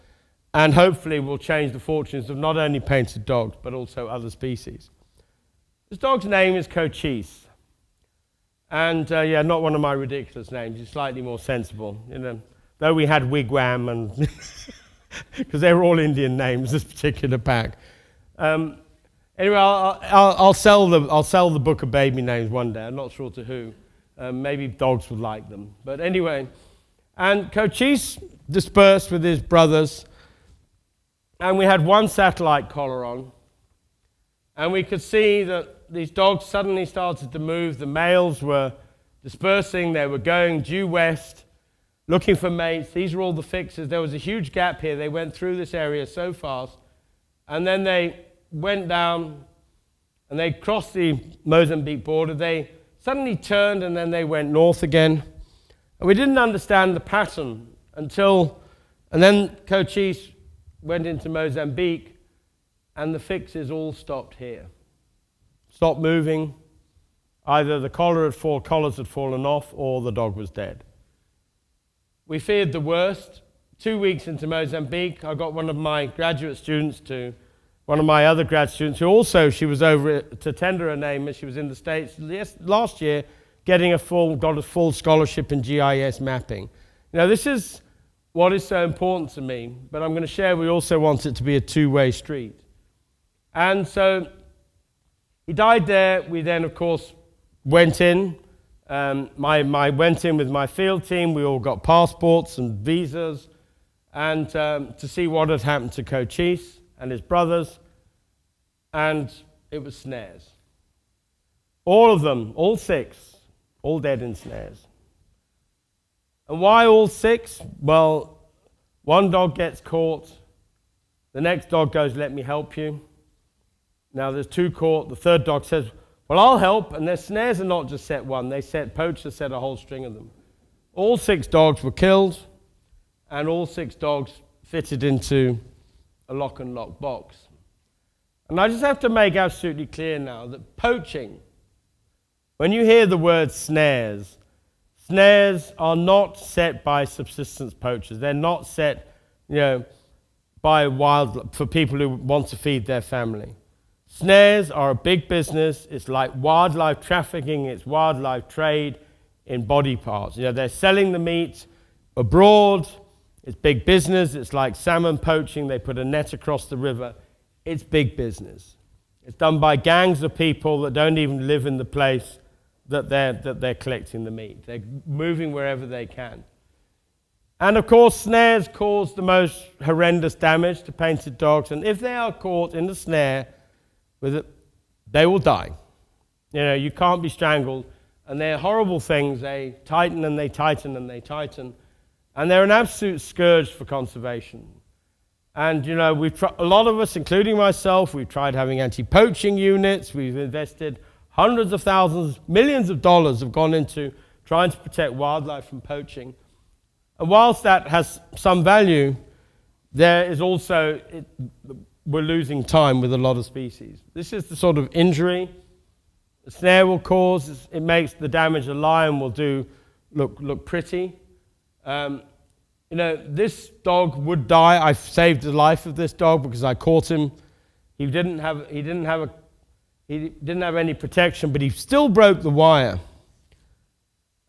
and hopefully will change the fortunes of not only painted dogs, but also other species. This dog's name is Cochise. And not one of my ridiculous names, it's slightly more sensible. Though we had Wigwam and because they were all Indian names, this particular pack. Anyway, I'll sell the book of baby names one day. I'm not sure to who. Maybe dogs would like them. But anyway, and Cochise dispersed with his brothers, and we had one satellite collar on, and we could see that these dogs suddenly started to move. The males were dispersing. They were going due west, looking for mates. These are all the fixes. There was a huge gap here. They went through this area so fast. And then they went down and they crossed the Mozambique border. They suddenly turned and then they went north again. And we didn't understand the pattern and then Cochise went into Mozambique and the fixes all stopped here. Stopped moving. Either the collars had fallen off or the dog was dead. We feared the worst. 2 weeks into Mozambique, I got one of my graduate students to, one of my other grad students, who also, she was over to tender her name, and she was in the States last year, got a full scholarship in GIS mapping. Now, this is what is so important to me, but I'm going to share we also want it to be a two-way street. And so he died there. We then, of course, went in. Went in with my field team. We all got passports and visas, and to see what had happened to Cochise and his brothers. And it was snares. All of them, all 6, all dead in snares. And why all 6? Well, one dog gets caught. The next dog goes, "Let me help you." Now there's 2 caught. The third dog says, "Well, I'll help." And their snares are not just set one. Poachers set a whole string of them. All 6 dogs were killed, and all 6 dogs fitted into a lock and lock box. And I just have to make absolutely clear now that poaching, when you hear the word snares, snares are not set by subsistence poachers. They're not set, for people who want to feed their family. Snares are a big business. It's like wildlife trafficking. It's wildlife trade in body parts. They're selling the meat abroad. It's big business. It's like salmon poaching. They put a net across the river. It's big business. It's done by gangs of people that don't even live in the place that they're collecting the meat. They're moving wherever they can. And of course, snares cause the most horrendous damage to painted dogs. And if they are caught in the snare with it, they will die. You can't be strangled. And they're horrible things. They tighten and they tighten and they tighten. And they're an absolute scourge for conservation. And, a lot of us, including myself, we've tried having anti-poaching units. We've invested hundreds of thousands, millions of dollars have gone into trying to protect wildlife from poaching. And whilst that has some value, there is also, we're losing time with a lot of species. This is the sort of injury the snare will cause. It makes the damage a lion will do look pretty. This dog would die. I saved the life of this dog because I caught him. He didn't have any protection, but he still broke the wire.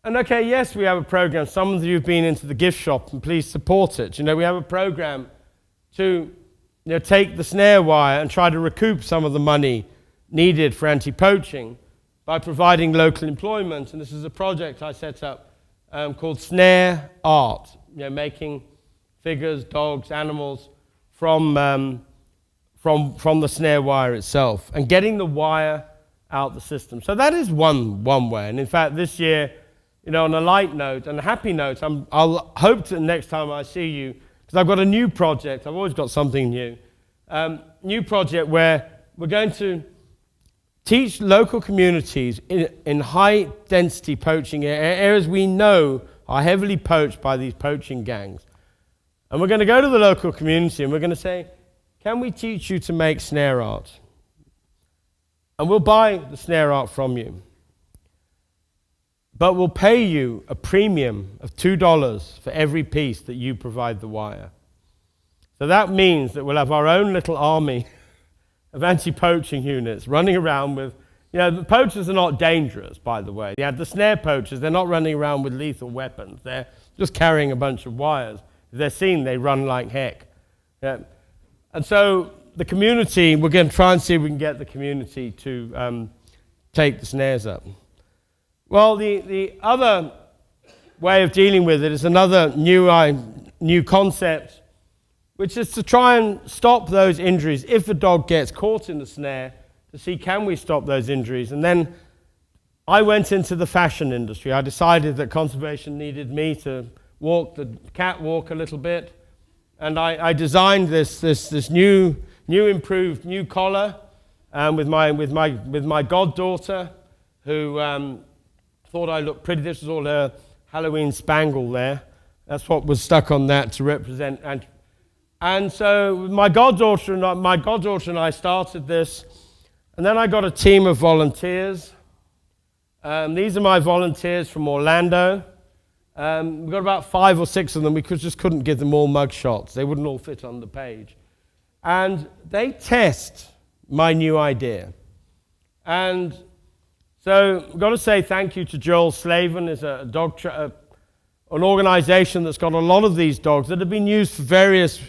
And okay, yes, we have a program. Some of you have been into the gift shop, and please support it. We have a program to take the snare wire and try to recoup some of the money needed for anti-poaching by providing local employment. And this is a project I set up called Snare Art, making figures, dogs, animals from the snare wire itself and getting the wire out the system. So that is one way. And in fact, this year, on a light note and a happy note, I'll hope that next time I see you, because I've got a new project. I've always got something new. New project where we're going to teach local communities in high-density poaching areas we know are heavily poached by these poaching gangs. And we're going to go to the local community and we're going to say, can we teach you to make snare art? And we'll buy the snare art from you. But we'll pay you a premium of $2 for every piece that you provide the wire. So that means that we'll have our own little army of anti-poaching units running around with, the poachers are not dangerous, by the way. The snare poachers, they're not running around with lethal weapons. They're just carrying a bunch of wires. If they're seen, they run like heck. Yeah. And so the community, we're going to try and see if we can get the community to take the snares up. Well, the other way of dealing with it is another new concept, which is to try and stop those injuries if a dog gets caught in the snare, to see can we stop those injuries. And then I went into the fashion industry. I decided that conservation needed me to walk the catwalk a little bit. And I designed this new improved collar with my goddaughter, who thought I looked pretty. This was all her Halloween spangle there. That's what was stuck on that to represent. And so my goddaughter and I started this, and then I got a team of volunteers. These are my volunteers from Orlando. We've got about 5 or 6 of them. We just couldn't give them all mug shots. They wouldn't all fit on the page. And they test my new idea. And so I've got to say thank you to Joel Slavin. It's a dog an organization that's got a lot of these dogs that have been used for various,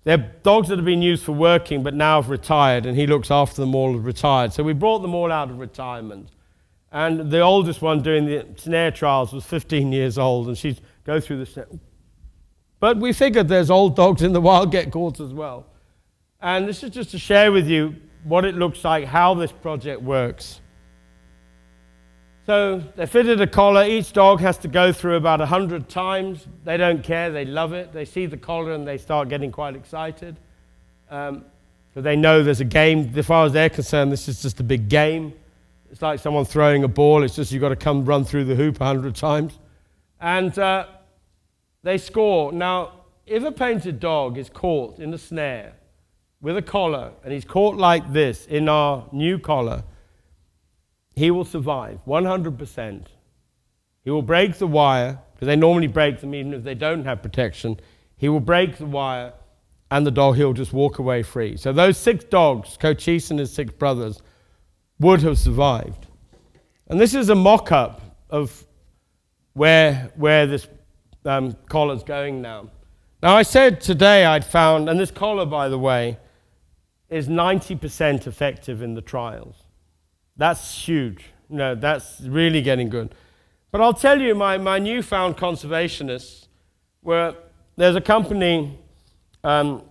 they're dogs that have been used for working but now have retired, and he looks after them all retired. So we brought them all out of retirement. And the oldest one doing the snare trials was 15 years old, and she'd go through the snare. But we figured there's old dogs in the wild get caught as well. And this is just to share with you what it looks like, how this project works. So they fitted a collar. Each dog has to go through about 100 times. They don't care. They love it. They see the collar and they start getting quite excited. So they know there's a game. As far as they're concerned, this is just a big game. It's like someone throwing a ball. It's just you've got to come run through the hoop 100 times. And they score. Now, if a painted dog is caught in a snare with a collar, and he's caught like this in our new collar, he will survive 100%. He will break the wire, because they normally break them even if they don't have protection. He will break the wire, and the dog, he'll just walk away free. So those 6 dogs, Cochise and his 6 brothers, would have survived. And this is a mock-up of where this collar's going now. Now, I said today I'd found, and this collar, by the way, is 90% effective in the trials. That's huge. No, that's really getting good. But I'll tell you, my newfound conservationists, there's a company in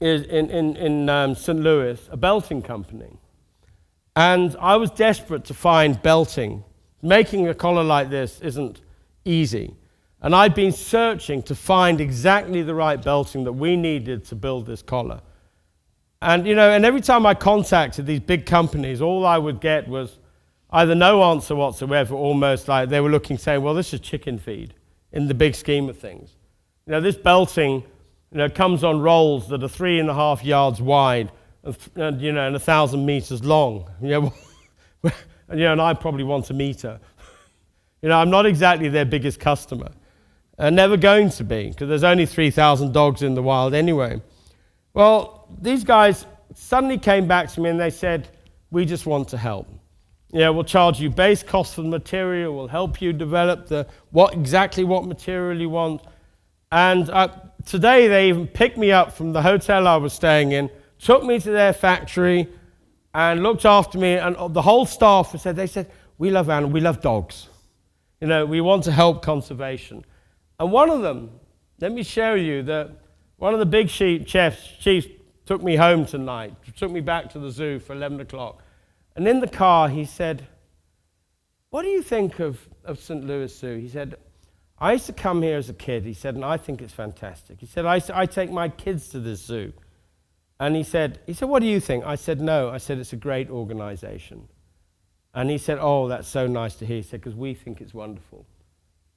St. Louis, a belting company. And I was desperate to find belting. Making a collar like this isn't easy. And I'd been searching to find exactly the right belting that we needed to build this collar. And, and every time I contacted these big companies, all I would get was either no answer whatsoever, almost like they were looking, saying, well, this is chicken feed in the big scheme of things. This belting, comes on rolls that are 3.5 yards wide and 1,000 meters long. And I probably want a meter. I'm not exactly their biggest customer. Never going to be, because there's only 3,000 dogs in the wild anyway. Well, these guys suddenly came back to me and they said, we just want to help. We'll charge you base cost for the material, we'll help you develop exactly what material you want. And today they even picked me up from the hotel I was staying in, took me to their factory and looked after me, and the whole staff they said, we love animals, we love dogs. We want to help conservation. And one of them, let me share with you that one of the big chiefs took me home tonight, took me back to the zoo for 11 o'clock. And in the car, he said, what do you think of St. Louis Zoo? He said, I used to come here as a kid, he said, and I think it's fantastic. He said, I take my kids to this zoo. And he said, what do you think? I said, no. I said, it's a great organization. And he said, oh, that's so nice to hear. He said, because we think it's wonderful.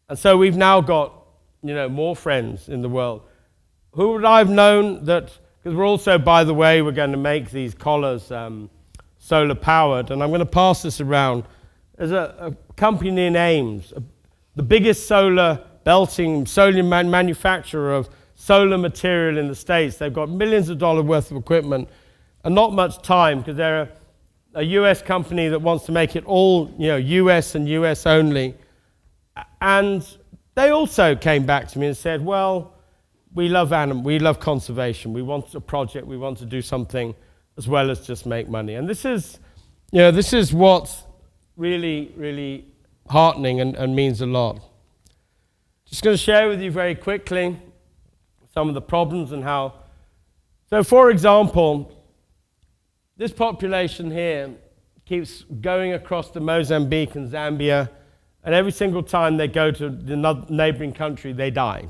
And so we've now got, more friends in the world. Who would I have known that, because we're also, by the way, we're going to make these collars solar powered, and I'm going to pass this around. There's a company in Ames, the biggest solar manufacturer of solar material in the States. They've got millions of dollars worth of equipment and not much time, because they're a US company that wants to make it all US and US only. And they also came back to me and said, well, we love animals, we love conservation, we want a project, we want to do something as well as just make money. And this is what's really, really heartening and means a lot. Just going to share with you very quickly some of the problems and how. So, for example, this population here keeps going across to Mozambique and Zambia, and every single time they go to the neighboring country, they die.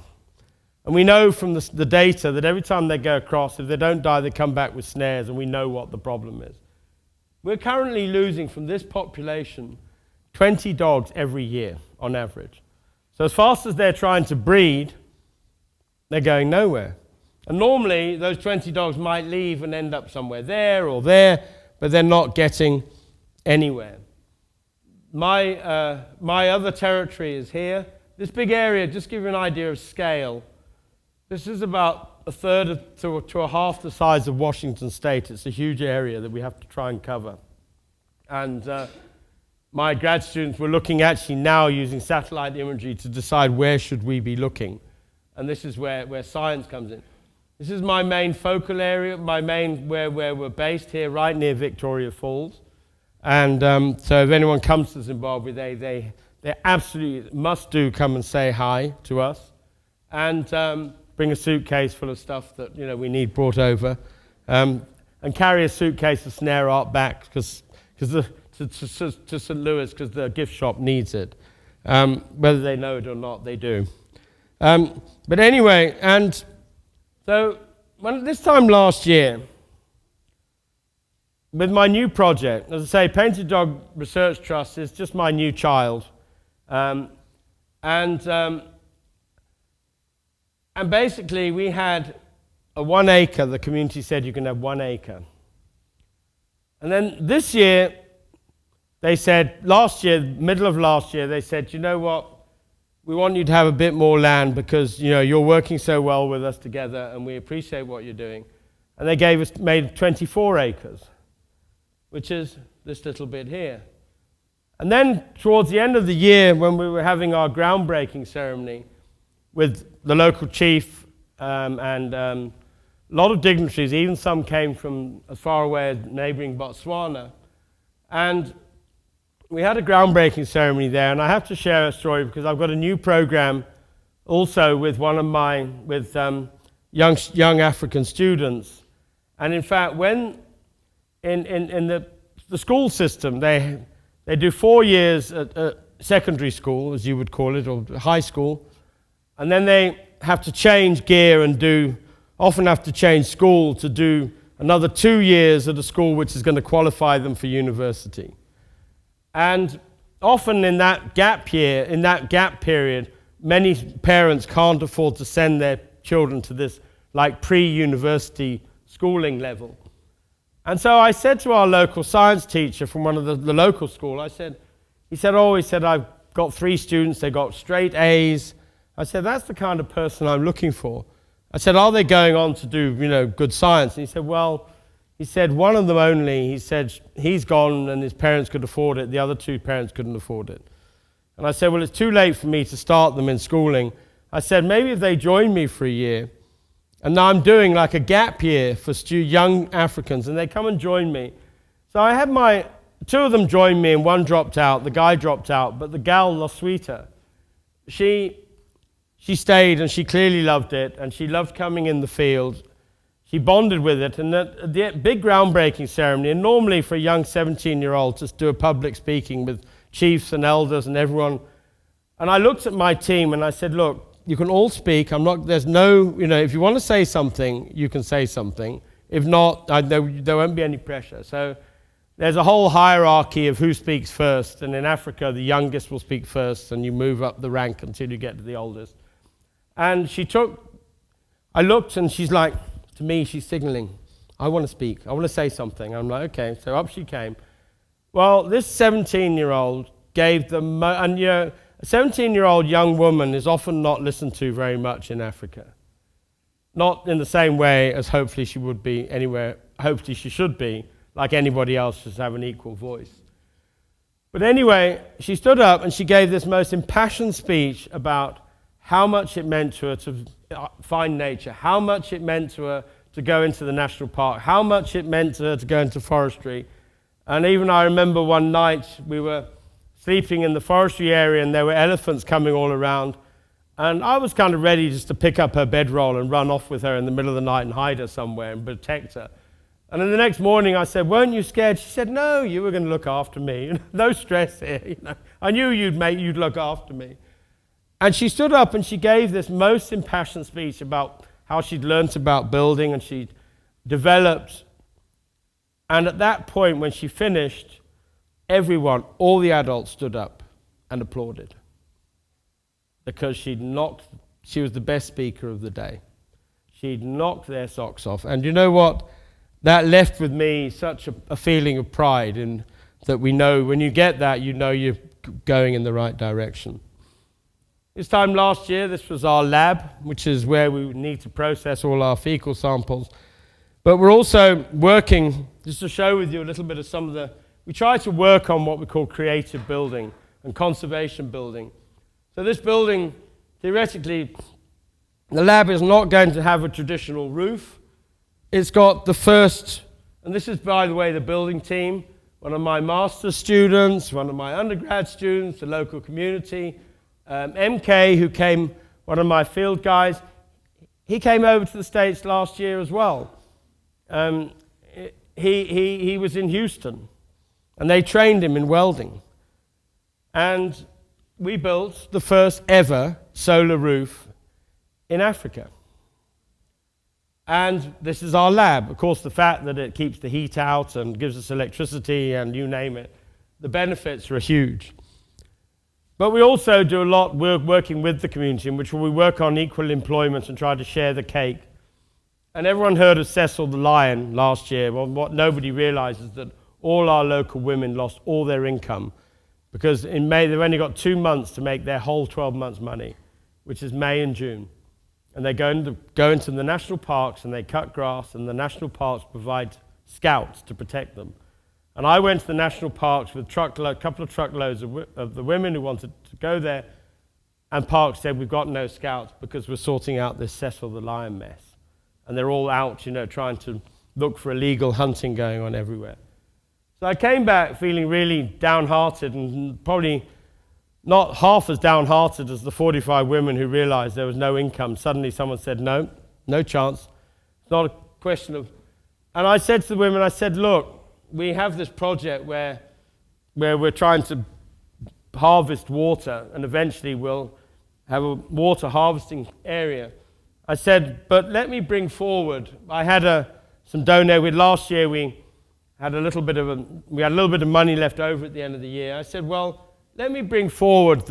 And we know from the data that every time they go across, if they don't die, they come back with snares, and we know what the problem is. We're currently losing from this population 20 dogs every year on average. So as fast as they're trying to breed, they're going nowhere. And normally, those 20 dogs might leave and end up somewhere there or there, but they're not getting anywhere. My other territory is here. this big area, just to give you an idea of scale, this is about a third to a half the size of Washington State. It's a huge area that we have to try and cover. And my grad students were looking actually now using satellite imagery to decide where should we be looking. And this is where science comes in. This is my main focal area, where we're based here, right near Victoria Falls. And so if anyone comes to Zimbabwe, they absolutely must come and say hi to us. And bring a suitcase full of stuff that we need brought over. And carry a suitcase of snare art back to St. Louis because the gift shop needs it. Whether they know it or not, they do. But anyway, and so this time last year, with my new project, as I say, Painted Dog Research Trust is just my new child. And basically we had a 1 acre, the community said you can have 1 acre. And then this year, they said, middle of last year, they said, you know what, we want you to have a bit more land because you're working so well with us together and we appreciate what you're doing. And they made 24 acres, which is this little bit here. And then towards the end of the year, when we were having our groundbreaking ceremony with the local chief and a lot of dignitaries, even some came from as far away as neighboring Botswana. And we had a groundbreaking ceremony there, and I have to share a story because I've got a new program also with young African students. And in fact, when in the school system, they do 4 years at secondary school, as you would call it, or high school, and then they have to change gear and often have to change school to do another 2 years at a school which is going to qualify them for university. And often in that gap period, many parents can't afford to send their children to this like pre-university schooling level. And so I said to our local science teacher from one of the local school, he said, I've got 3 students, they got straight A's. I said, that's the kind of person I'm looking for. I said, are they going on to do, good science? And he said, one of them only, he said, he's gone and his parents could afford it. The other 2 parents couldn't afford it. And I said, well, it's too late for me to start them in schooling. I said, maybe if they join me for a year, and now I'm doing like a gap year for young Africans, and they come and join me. So I had 2 of them joined me and 1 dropped out, the guy dropped out, but the gal, Loswita, she stayed and she clearly loved it, and she loved coming in the field. She bonded with it, and at the big groundbreaking ceremony, and normally for a young 17-year-old, just do a public speaking with chiefs and elders and everyone. And I looked at my team and I said, look, you can all speak. There's no, if you want to say something, you can say something. If not, there won't be any pressure. So there's a whole hierarchy of who speaks first. And in Africa, the youngest will speak first, and you move up the rank until you get to the oldest. And I looked and she's like, to me, she's signaling, I want to speak. I want to say something. I'm like, okay. So up she came. Well, this 17-year-old gave them, and a 17-year-old young woman is often not listened to very much in Africa. Not in the same way as hopefully she would be anywhere, hopefully she should be, like anybody else, just have an equal voice. But anyway, she stood up and she gave this most impassioned speech about how much it meant to her to find nature, how much it meant to her to go into the national park, how much it meant to her to go into forestry. And even I remember one night we were sleeping in the forestry area and there were elephants coming all around. And I was kind of ready just to pick up her bedroll and run off with her in the middle of the night and hide her somewhere and protect her. And then the next morning I said, weren't you scared? She said, no, you were going to look after me. No stress here. I knew you'd look after me. And she stood up and she gave this most impassioned speech about how she'd learnt about building and she'd developed. And at that point, when she finished, everyone, all the adults stood up and applauded because she was the best speaker of the day. She'd knocked their socks off. And you know what? That left with me such a feeling of pride in that we know when you get that, you know you're going in the right direction. This time last year, this was our lab, which is where we need to process all our fecal samples. But we're also working, just to show with you a little bit of some of the, we try to work on what we call creative building and conservation building. So this building, theoretically, the lab is not going to have a traditional roof. It's got the first, and this is, by the way, the building team, one of my master's students, one of my undergrad students, the local community, MK, who came, one of my field guys, he came over to the States last year as well. He was in Houston, and they trained him in welding. And we built the first ever solar roof in Africa. And this is our lab. Of course, the fact that it keeps the heat out and gives us electricity and you name it, the benefits are huge. But we also do a lot working with the community, in which we work on equal employment and try to share the cake. And everyone heard of Cecil the Lion last year. Well, what nobody realizes is that all our local women lost all their income, because in May they've only got 2 months to make their whole 12 months money, which is May and June. And they go into the national parks and they cut grass, and the national parks provide scouts to protect them. And I went to the national parks with a couple of truckloads of the women who wanted to go there, and parks said, we've got no scouts because we're sorting out this Cecil the Lion mess. And they're all out, trying to look for illegal hunting going on everywhere. So I came back feeling really downhearted, and probably not half as downhearted as the 45 women who realized there was no income. Suddenly someone said, no chance. It's not a question of... And I said to the women, I said, look, we have this project where we're trying to harvest water, and eventually we'll have a water harvesting area. I said, but let me bring forward, I had some donor, last year we had a little bit of money left over at the end of the year. I said, well, let me bring forward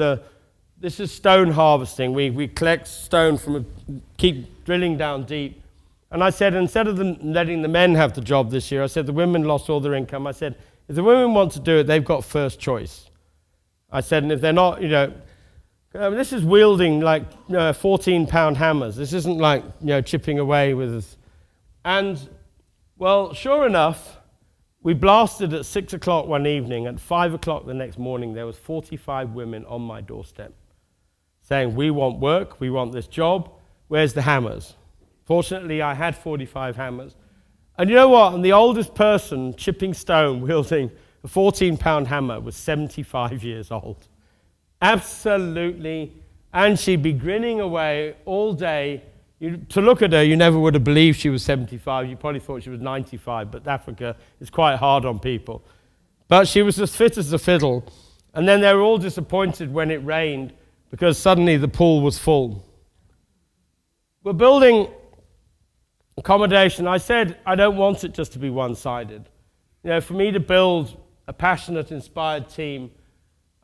this is stone harvesting. We collect stone keep drilling down deep. And I said, instead of letting the men have the job this year, I said, the women lost all their income. I said, if the women want to do it, they've got first choice. I said, and if they're not, this is wielding like 14-pound hammers. This isn't like, chipping away with... And, well, sure enough, we blasted at 6 o'clock one evening. At 5 o'clock the next morning, there was 45 women on my doorstep saying, we want work, we want this job, where's the hammers? Fortunately, I had 45 hammers. And you know what? And the oldest person chipping stone, wielding a 14-pound hammer, was 75 years old. Absolutely. And she'd be grinning away all day. To look at her, you never would have believed she was 75. You probably thought she was 95, but Africa is quite hard on people. But she was as fit as a fiddle. And then they were all disappointed when it rained, because suddenly the pool was full. We're building accommodation. I said, I don't want it just to be one-sided. For me to build a passionate, inspired team,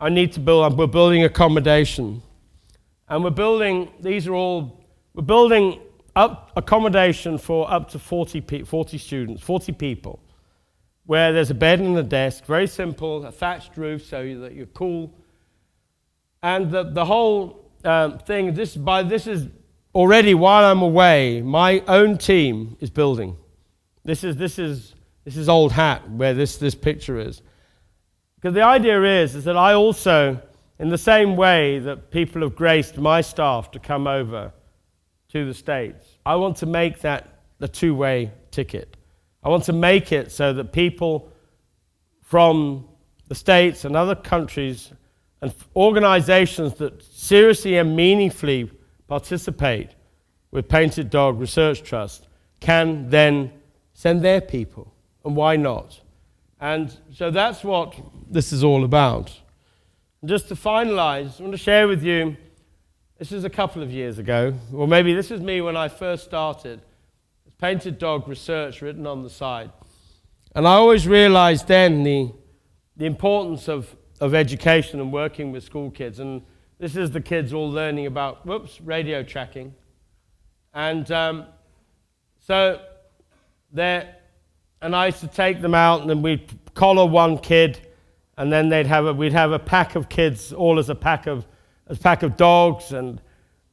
we're building accommodation. And we're building up accommodation for up to 40 students, 40 people, where there's a bed and a desk, very simple, a thatched roof so that you're cool. And the whole thing, this is already, while I'm away, my own team is building. This is Old Hat, where this picture is. Because the idea is that I also, in the same way that people have graced my staff to come over to the States, I want to make that a two-way ticket. I want to make it so that people from the States and other countries and organizations that seriously and meaningfully participate with Painted Dog Research Trust can then send their people. And why not? And so that's what this is all about. And just to finalize, I want to share with you, this is a couple of years ago, or maybe this is me when I first started. It's Painted Dog Research written on the side. And I always realized then the importance of education and working with school kids. And this is the kids all learning about, radio tracking. And and I used to take them out, and then we'd collar one kid, and then we'd have a pack of kids, all as a pack of a pack of dogs, and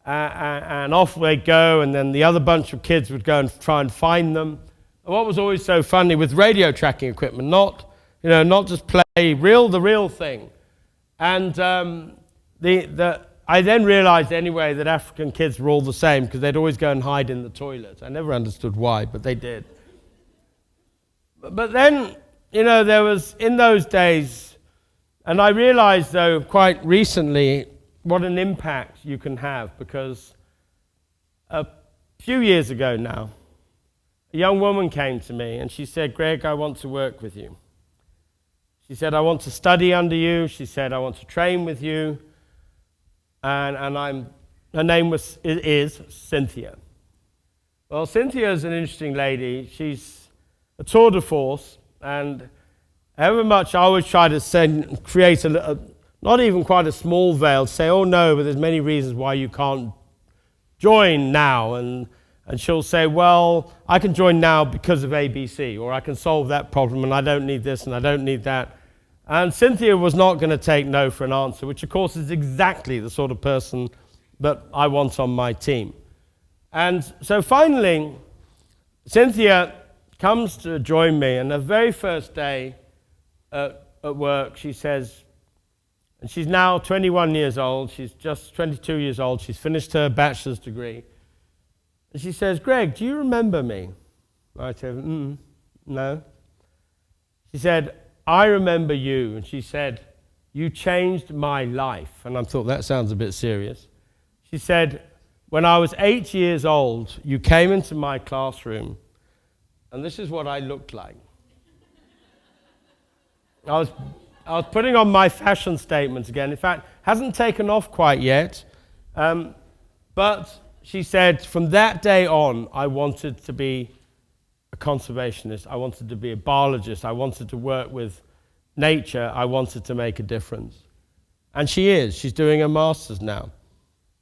off they go, and then the other bunch of kids would go and try and find them. And what was always so funny with radio tracking equipment, not just play the real thing. And I then realized anyway that African kids were all the same, because they'd always go and hide in the toilet. I never understood why, but they did. But then, there was, in those days, and I realized, though, quite recently, what an impact you can have, because a few years ago now, a young woman came to me and she said, "Greg, I want to work with you." She said, "I want to study under you." She said, "I want to train with you." And her name is Cynthia. Well, Cynthia is an interesting lady. She's a tour de force, and however much I always try to create not even quite a small veil, say, "Oh no, but there's many reasons why you can't join now." And she'll say, "Well, I can join now because of ABC, or I can solve that problem, and I don't need this, and I don't need that." And Cynthia was not going to take no for an answer, which of course is exactly the sort of person that I want on my team. And so finally, Cynthia comes to join me, and the very first day at work, she says, and she's now 21 years old, she's just 22 years old, she's finished her bachelor's degree. And she says, "Greg, do you remember me?" I said, "No." She said, "I remember you." And she said, "You changed my life." And I thought, that sounds a bit serious. She said, "When I was 8 years old, you came into my classroom, and this is what I looked like." I was putting on my fashion statements again. In fact, hasn't taken off quite yet. But she said, from that day on, I wanted to be a conservationist. I wanted to be a biologist. I wanted to work with nature. I wanted to make a difference. And she is. She's doing a master's now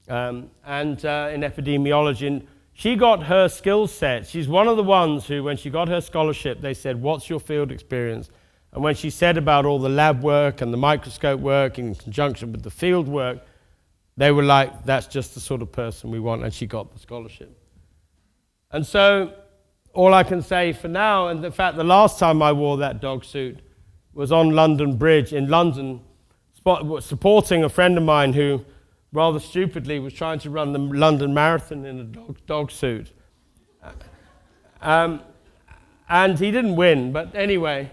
in epidemiology. And she got her skill set. She's one of the ones who, when she got her scholarship, they said, "What's your field experience?" And when she said about all the lab work and the microscope work in conjunction with the field work, they were like, "That's just the sort of person we want," and she got the scholarship. And so all I can say for now, and in fact the last time I wore that dog suit was on London Bridge in London, supporting a friend of mine who rather stupidly was trying to run the London Marathon in a dog suit. And he didn't win, but anyway,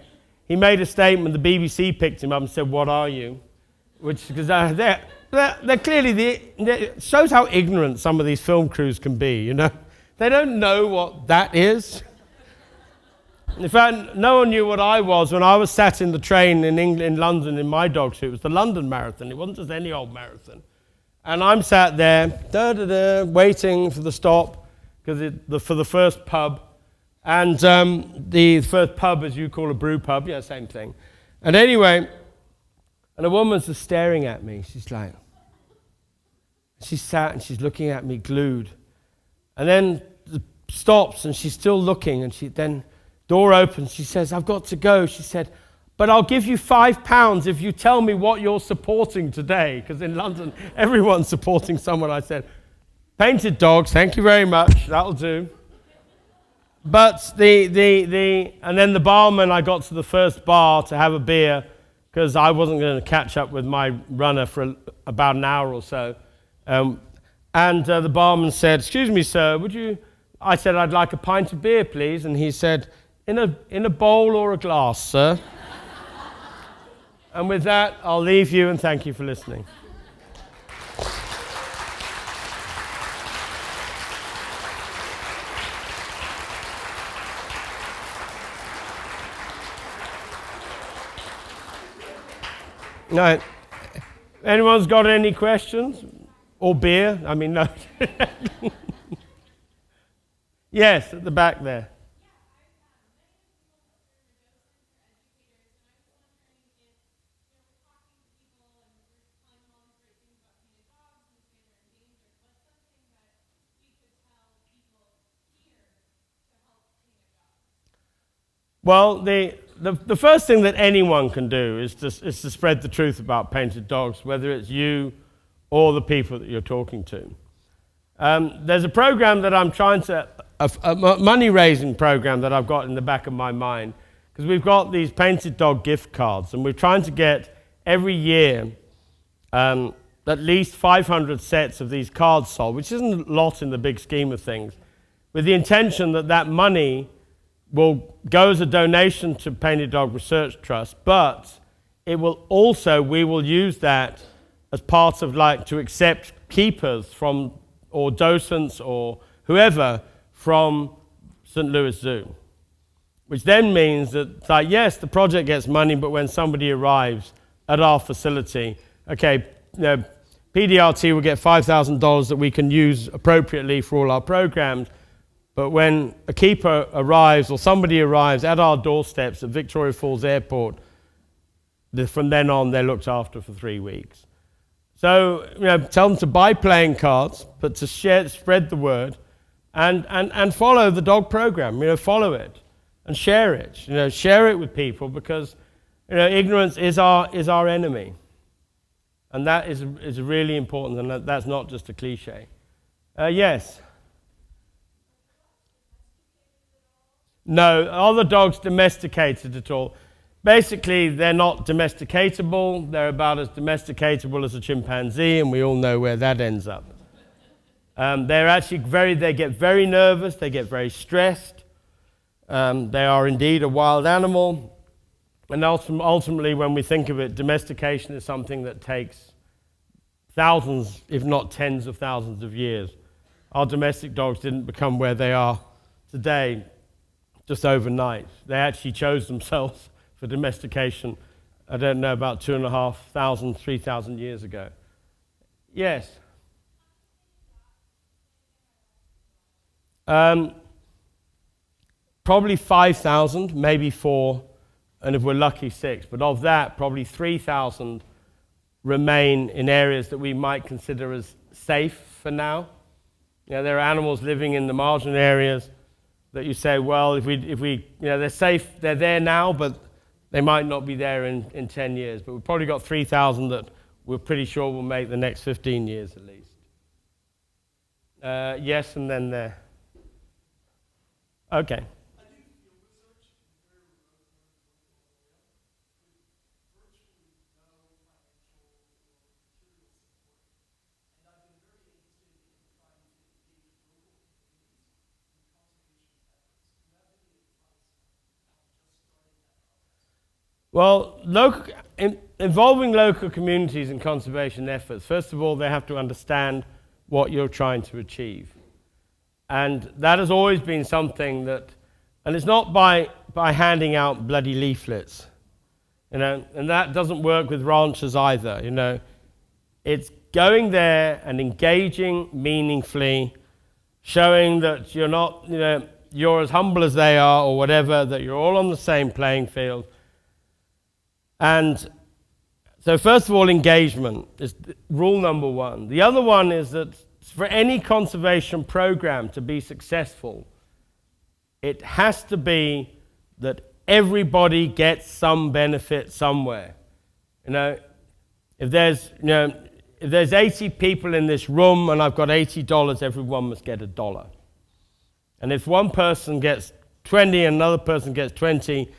he made a statement. The BBC picked him up and said, "What are you?" Which, because they're clearly, it shows how ignorant some of these film crews can be, They don't know what that is. In fact, no one knew what I was when I was sat in the train in London in my dog suit. It was the London Marathon. It wasn't just any old marathon. And I'm sat there, waiting for the stop, for the first pub. And the first pub, as you call a brew pub, yeah, same thing. And anyway, and a woman's just staring at me. She's like, she sat and she's looking at me glued. And then stops and she's still looking, and then door opens. She says, "I've got to go." She said, "But I'll give you £5 if you tell me what you're supporting today." Because in London, everyone's supporting someone. I said, "Painted dogs, thank you very much, that'll do." But and then the barman, I got to the first bar to have a beer, because I wasn't going to catch up with my runner for about an hour or so. And the barman said, "Excuse me, sir, would you..." I said, "I'd like a pint of beer, please." And he said, in a bowl or a glass, sir?" And with that, I'll leave you, and thank you for listening. No. Anyone's got any questions? Or beer? I mean, no. Yes, at the back there. Well, the first thing that anyone can do is to spread the truth about painted dogs, whether it's you or the people that you're talking to. There's a program that I'm trying to, a money-raising program that I've got in the back of my mind, because we've got these painted dog gift cards, and we're trying to get every year at least 500 sets of these cards sold, which isn't a lot in the big scheme of things, with the intention that that money will go as a donation to Painted Dog Research Trust, but it will also, we will use that as part of to accept keepers from, or docents or whoever from St. Louis Zoo. Which then means that, yes, the project gets money, but when somebody arrives at our facility, okay, PDRT will get $5,000 that we can use appropriately for all our programs, but when a keeper arrives or somebody arrives at our doorsteps at Victoria Falls Airport, from then on, they're looked after for 3 weeks. So, tell them to buy playing cards, but to spread the word, and follow the dog program. Follow it and share it. Share it with people, because ignorance is our enemy, and that is really important. And that's not just a cliche. Yes. No, are the dogs domesticated at all? Basically, they're not domesticatable. They're about as domesticatable as a chimpanzee, and we all know where that ends up. They're actually they get very nervous, they get very stressed. They are indeed a wild animal. And ultimately, when we think of it, domestication is something that takes thousands, if not tens of thousands of years. Our domestic dogs didn't become where they are today just overnight. They actually chose themselves for domestication, I don't know, about 2,500, 3,000 years ago. Yes? Probably 5,000, maybe 4, and if we're lucky 6. But of that, probably 3,000 remain in areas that we might consider as safe for now. There are animals living in the marginal areas that you say, well, if we they're safe, they're there now, but they might not be there in 10 years. But we've probably got 3,000 that we're pretty sure will make the next 15 years at least. Yes, and then there. Okay. Well, involving local communities in conservation efforts, first of all, they have to understand what you're trying to achieve. And that has always been something that, and it's not by handing out bloody leaflets, and that doesn't work with ranchers either, It's going there and engaging meaningfully, showing that you're not, you're as humble as they are or whatever, that you're all on the same playing field. And so first of all, engagement is rule number one. The other one is that for any conservation program to be successful, it has to be that everybody gets some benefit somewhere. If there's 80 people in this room and I've got $80, everyone must get $1. And if one person gets 20 and another person gets 20,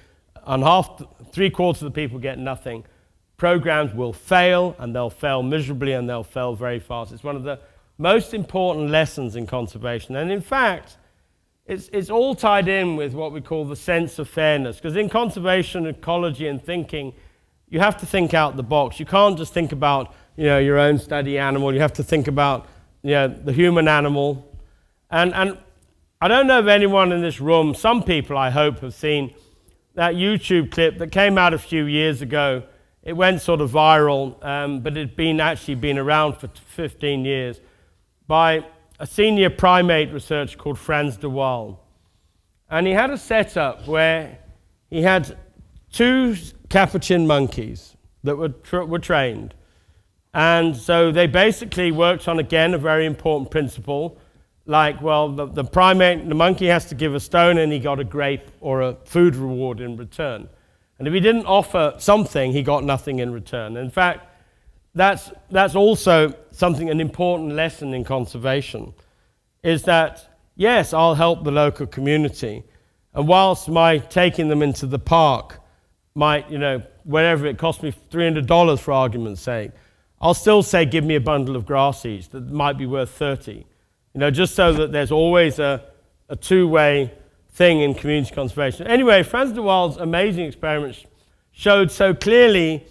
and 3/4 of the people get nothing, programs will fail, and they'll fail miserably, and they'll fail very fast. It's one of the most important lessons in conservation. And in fact, it's all tied in with what we call the sense of fairness. Because in conservation, ecology, and thinking, you have to think out the box. You can't just think about your own study animal. You have to think about the human animal. And I don't know if anyone in this room, some people I hope have seen that YouTube clip that came out a few years ago. It went sort of viral, but it had actually been around for 15 years, by a senior primate researcher called Frans de Waal. And he had a setup where he had 2 capuchin monkeys that were trained. And so they basically worked on, again, a very important principle. The primate, the monkey has to give a stone, and he got a grape or a food reward in return. And if he didn't offer something, he got nothing in return. In fact, that's also an important lesson in conservation, is that, yes, I'll help the local community, and whilst my taking them into the park might, wherever it cost me $300 for argument's sake, I'll still say, give me a bundle of grass each that might be worth 30. Just so that there's always a two-way thing in community conservation. Anyway, Frans de Waal's amazing experiments showed so clearly,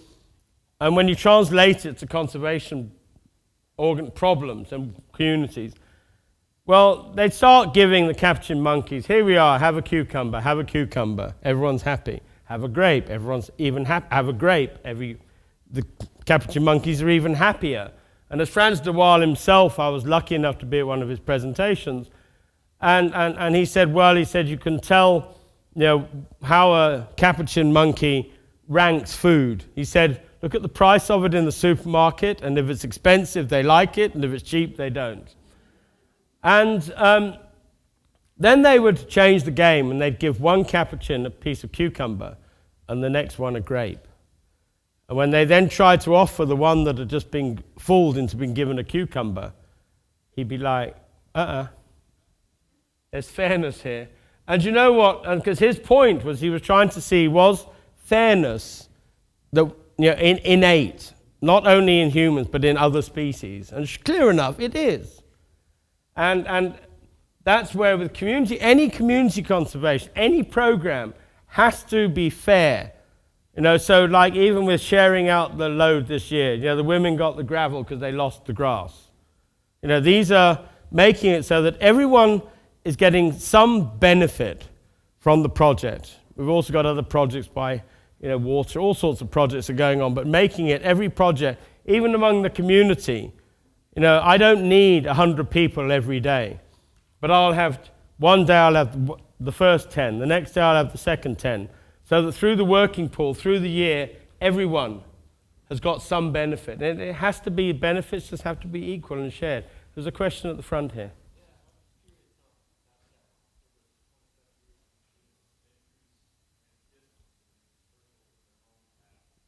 and when you translate it to conservation problems and communities, well, they'd start giving the capuchin monkeys, here we are, have a cucumber, everyone's happy. Have a grape, everyone's even happy. Have a grape, the capuchin monkeys are even happier. And as Frans de Waal himself, I was lucky enough to be at one of his presentations, and he said, you can tell, how a capuchin monkey ranks food. He said, look at the price of it in the supermarket, and if it's expensive, they like it, and if it's cheap, they don't. And then they would change the game, and they'd give one capuchin a piece of cucumber, and the next one a grape. And when they then tried to offer the one that had just been fooled into being given a cucumber, he'd be like, there's fairness here. And you know what? And because his point was he was trying to see, was fairness innate, not only in humans, but in other species. And clear enough, it is. And that's where with any community conservation, any program has to be fair. So like even with sharing out the load this year, the women got the gravel because they lost the grass. These are making it so that everyone is getting some benefit from the project. We've also got other projects by, water, all sorts of projects are going on, but making it every project, even among the community. I don't need 100 people every day, but one day I'll have the first 10, the next day I'll have the second 10, so that through the working pool, through the year, everyone has got some benefit. And it has to be, benefits just have to be equal and shared. There's a question at the front here.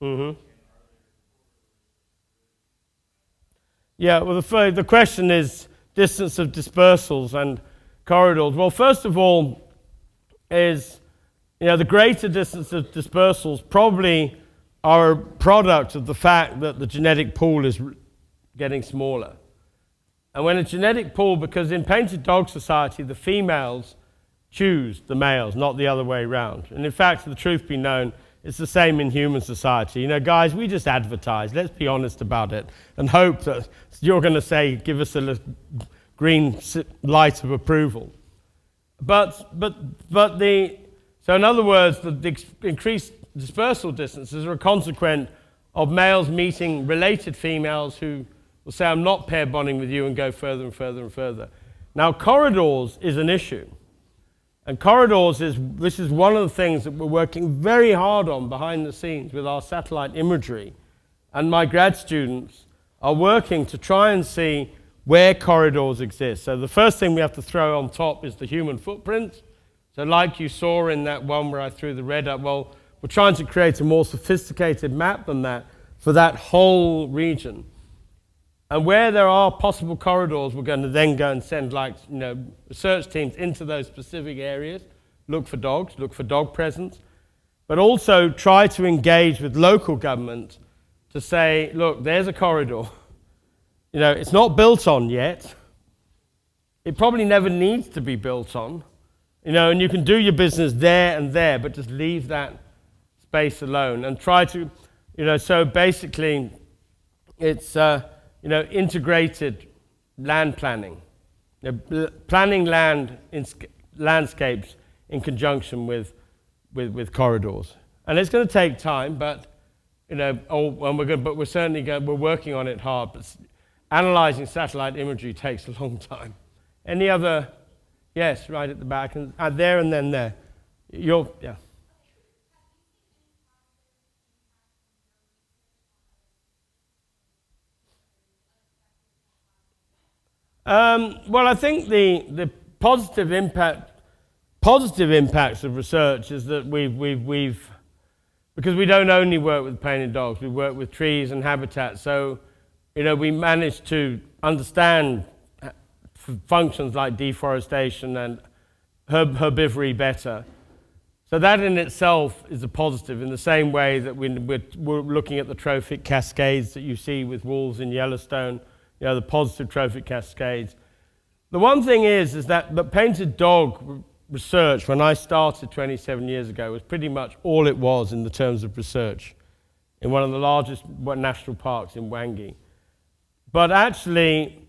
Mm-hmm. Yeah, well, the question is distance of dispersals and corridors. Well, first of all, is the greater distance of dispersals probably are a product of the fact that the genetic pool is getting smaller. And when a genetic pool, because in painted dog society, the females choose the males, not the other way around. And in fact, the truth be known, it's the same in human society. Guys, we just advertise. Let's be honest about it and hope that you're going to say, give us a green light of approval. So in other words, the increased dispersal distances are a consequence of males meeting related females who will say, I'm not pair bonding with you, and go further and further and further. Now, corridors is an issue. And corridors this is one of the things that we're working very hard on behind the scenes with our satellite imagery. And my grad students are working to try and see where corridors exist. So the first thing we have to throw on top is the human footprint. So like you saw in that one where I threw the red up, well, we're trying to create a more sophisticated map than that for that whole region. And where there are possible corridors, we're going to then go and send research teams into those specific areas, look for dogs, look for dog presence, but also try to engage with local government to say, look, there's a corridor. It's not built on yet. It probably never needs to be built on. And you can do your business there and there, but just leave that space alone and try to, so basically it's, integrated land planning, planning landscapes in conjunction with corridors. And it's going to take time, but, we're working on it hard, but analyzing satellite imagery takes a long time. Any other? Yes, right at the back, and there and then there. Yeah. Well, I think the positive impacts of research is that we've because we don't only work with painted dogs, we work with trees and habitats. So, we managed to understand functions like deforestation and herbivory better. So that in itself is a positive, in the same way that we're looking at the trophic cascades that you see with wolves in Yellowstone, the positive trophic cascades. The one thing is that the painted dog research, when I started 27 years ago, was pretty much all it was in the terms of research in one of the largest national parks in Wangi. But actually,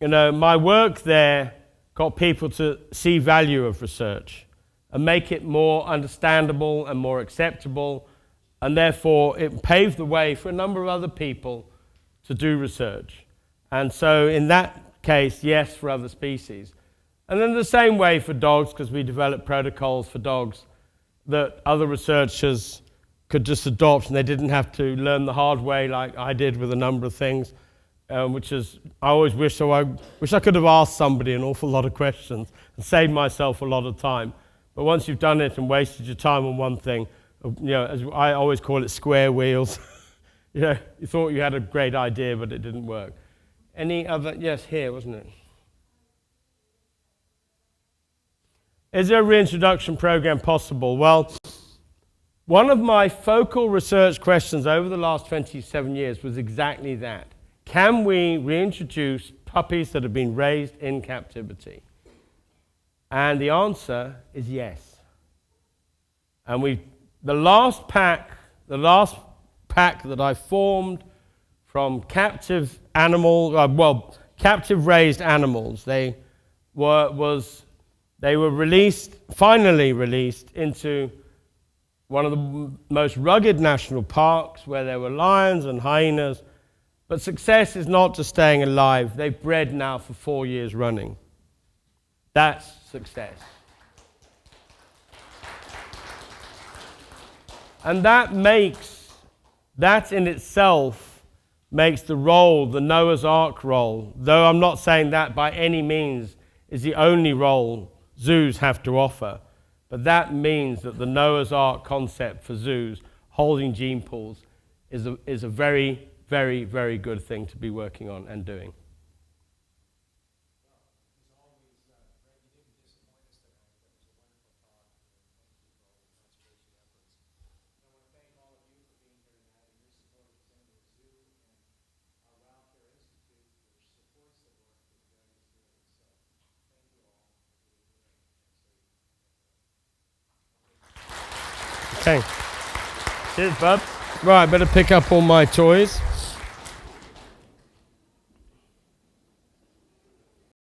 my work there got people to see value of research and make it more understandable and more acceptable, and therefore it paved the way for a number of other people to do research. And so in that case, yes, for other species. And then the same way for dogs, because we developed protocols for dogs that other researchers could just adopt, and they didn't have to learn the hard way like I did with a number of things, which is, I always wish I could have asked somebody an awful lot of questions and saved myself a lot of time. But once you've done it and wasted your time on one thing, as I always call it, square wheels. You thought you had a great idea, but it didn't work. Any other? Yes, here, wasn't it? Is there a reintroduction program possible? Well, one of my focal research questions over the last 27 years was exactly that. Can we reintroduce puppies that have been raised in captivity? And the answer is yes. And the last pack that I formed from captive captive raised animals, they were finally released into one of the most rugged national parks where there were lions and hyenas. But success is not just staying alive. They've bred now for 4 years running. That's success. And that in itself makes the role, the Noah's Ark role, though I'm not saying that by any means is the only role zoos have to offer, but that means that the Noah's Ark concept for zoos, holding gene pools, is a very, very, very good thing to be working on and doing. Okay. Cheers, bud. Right, better pick up all my toys.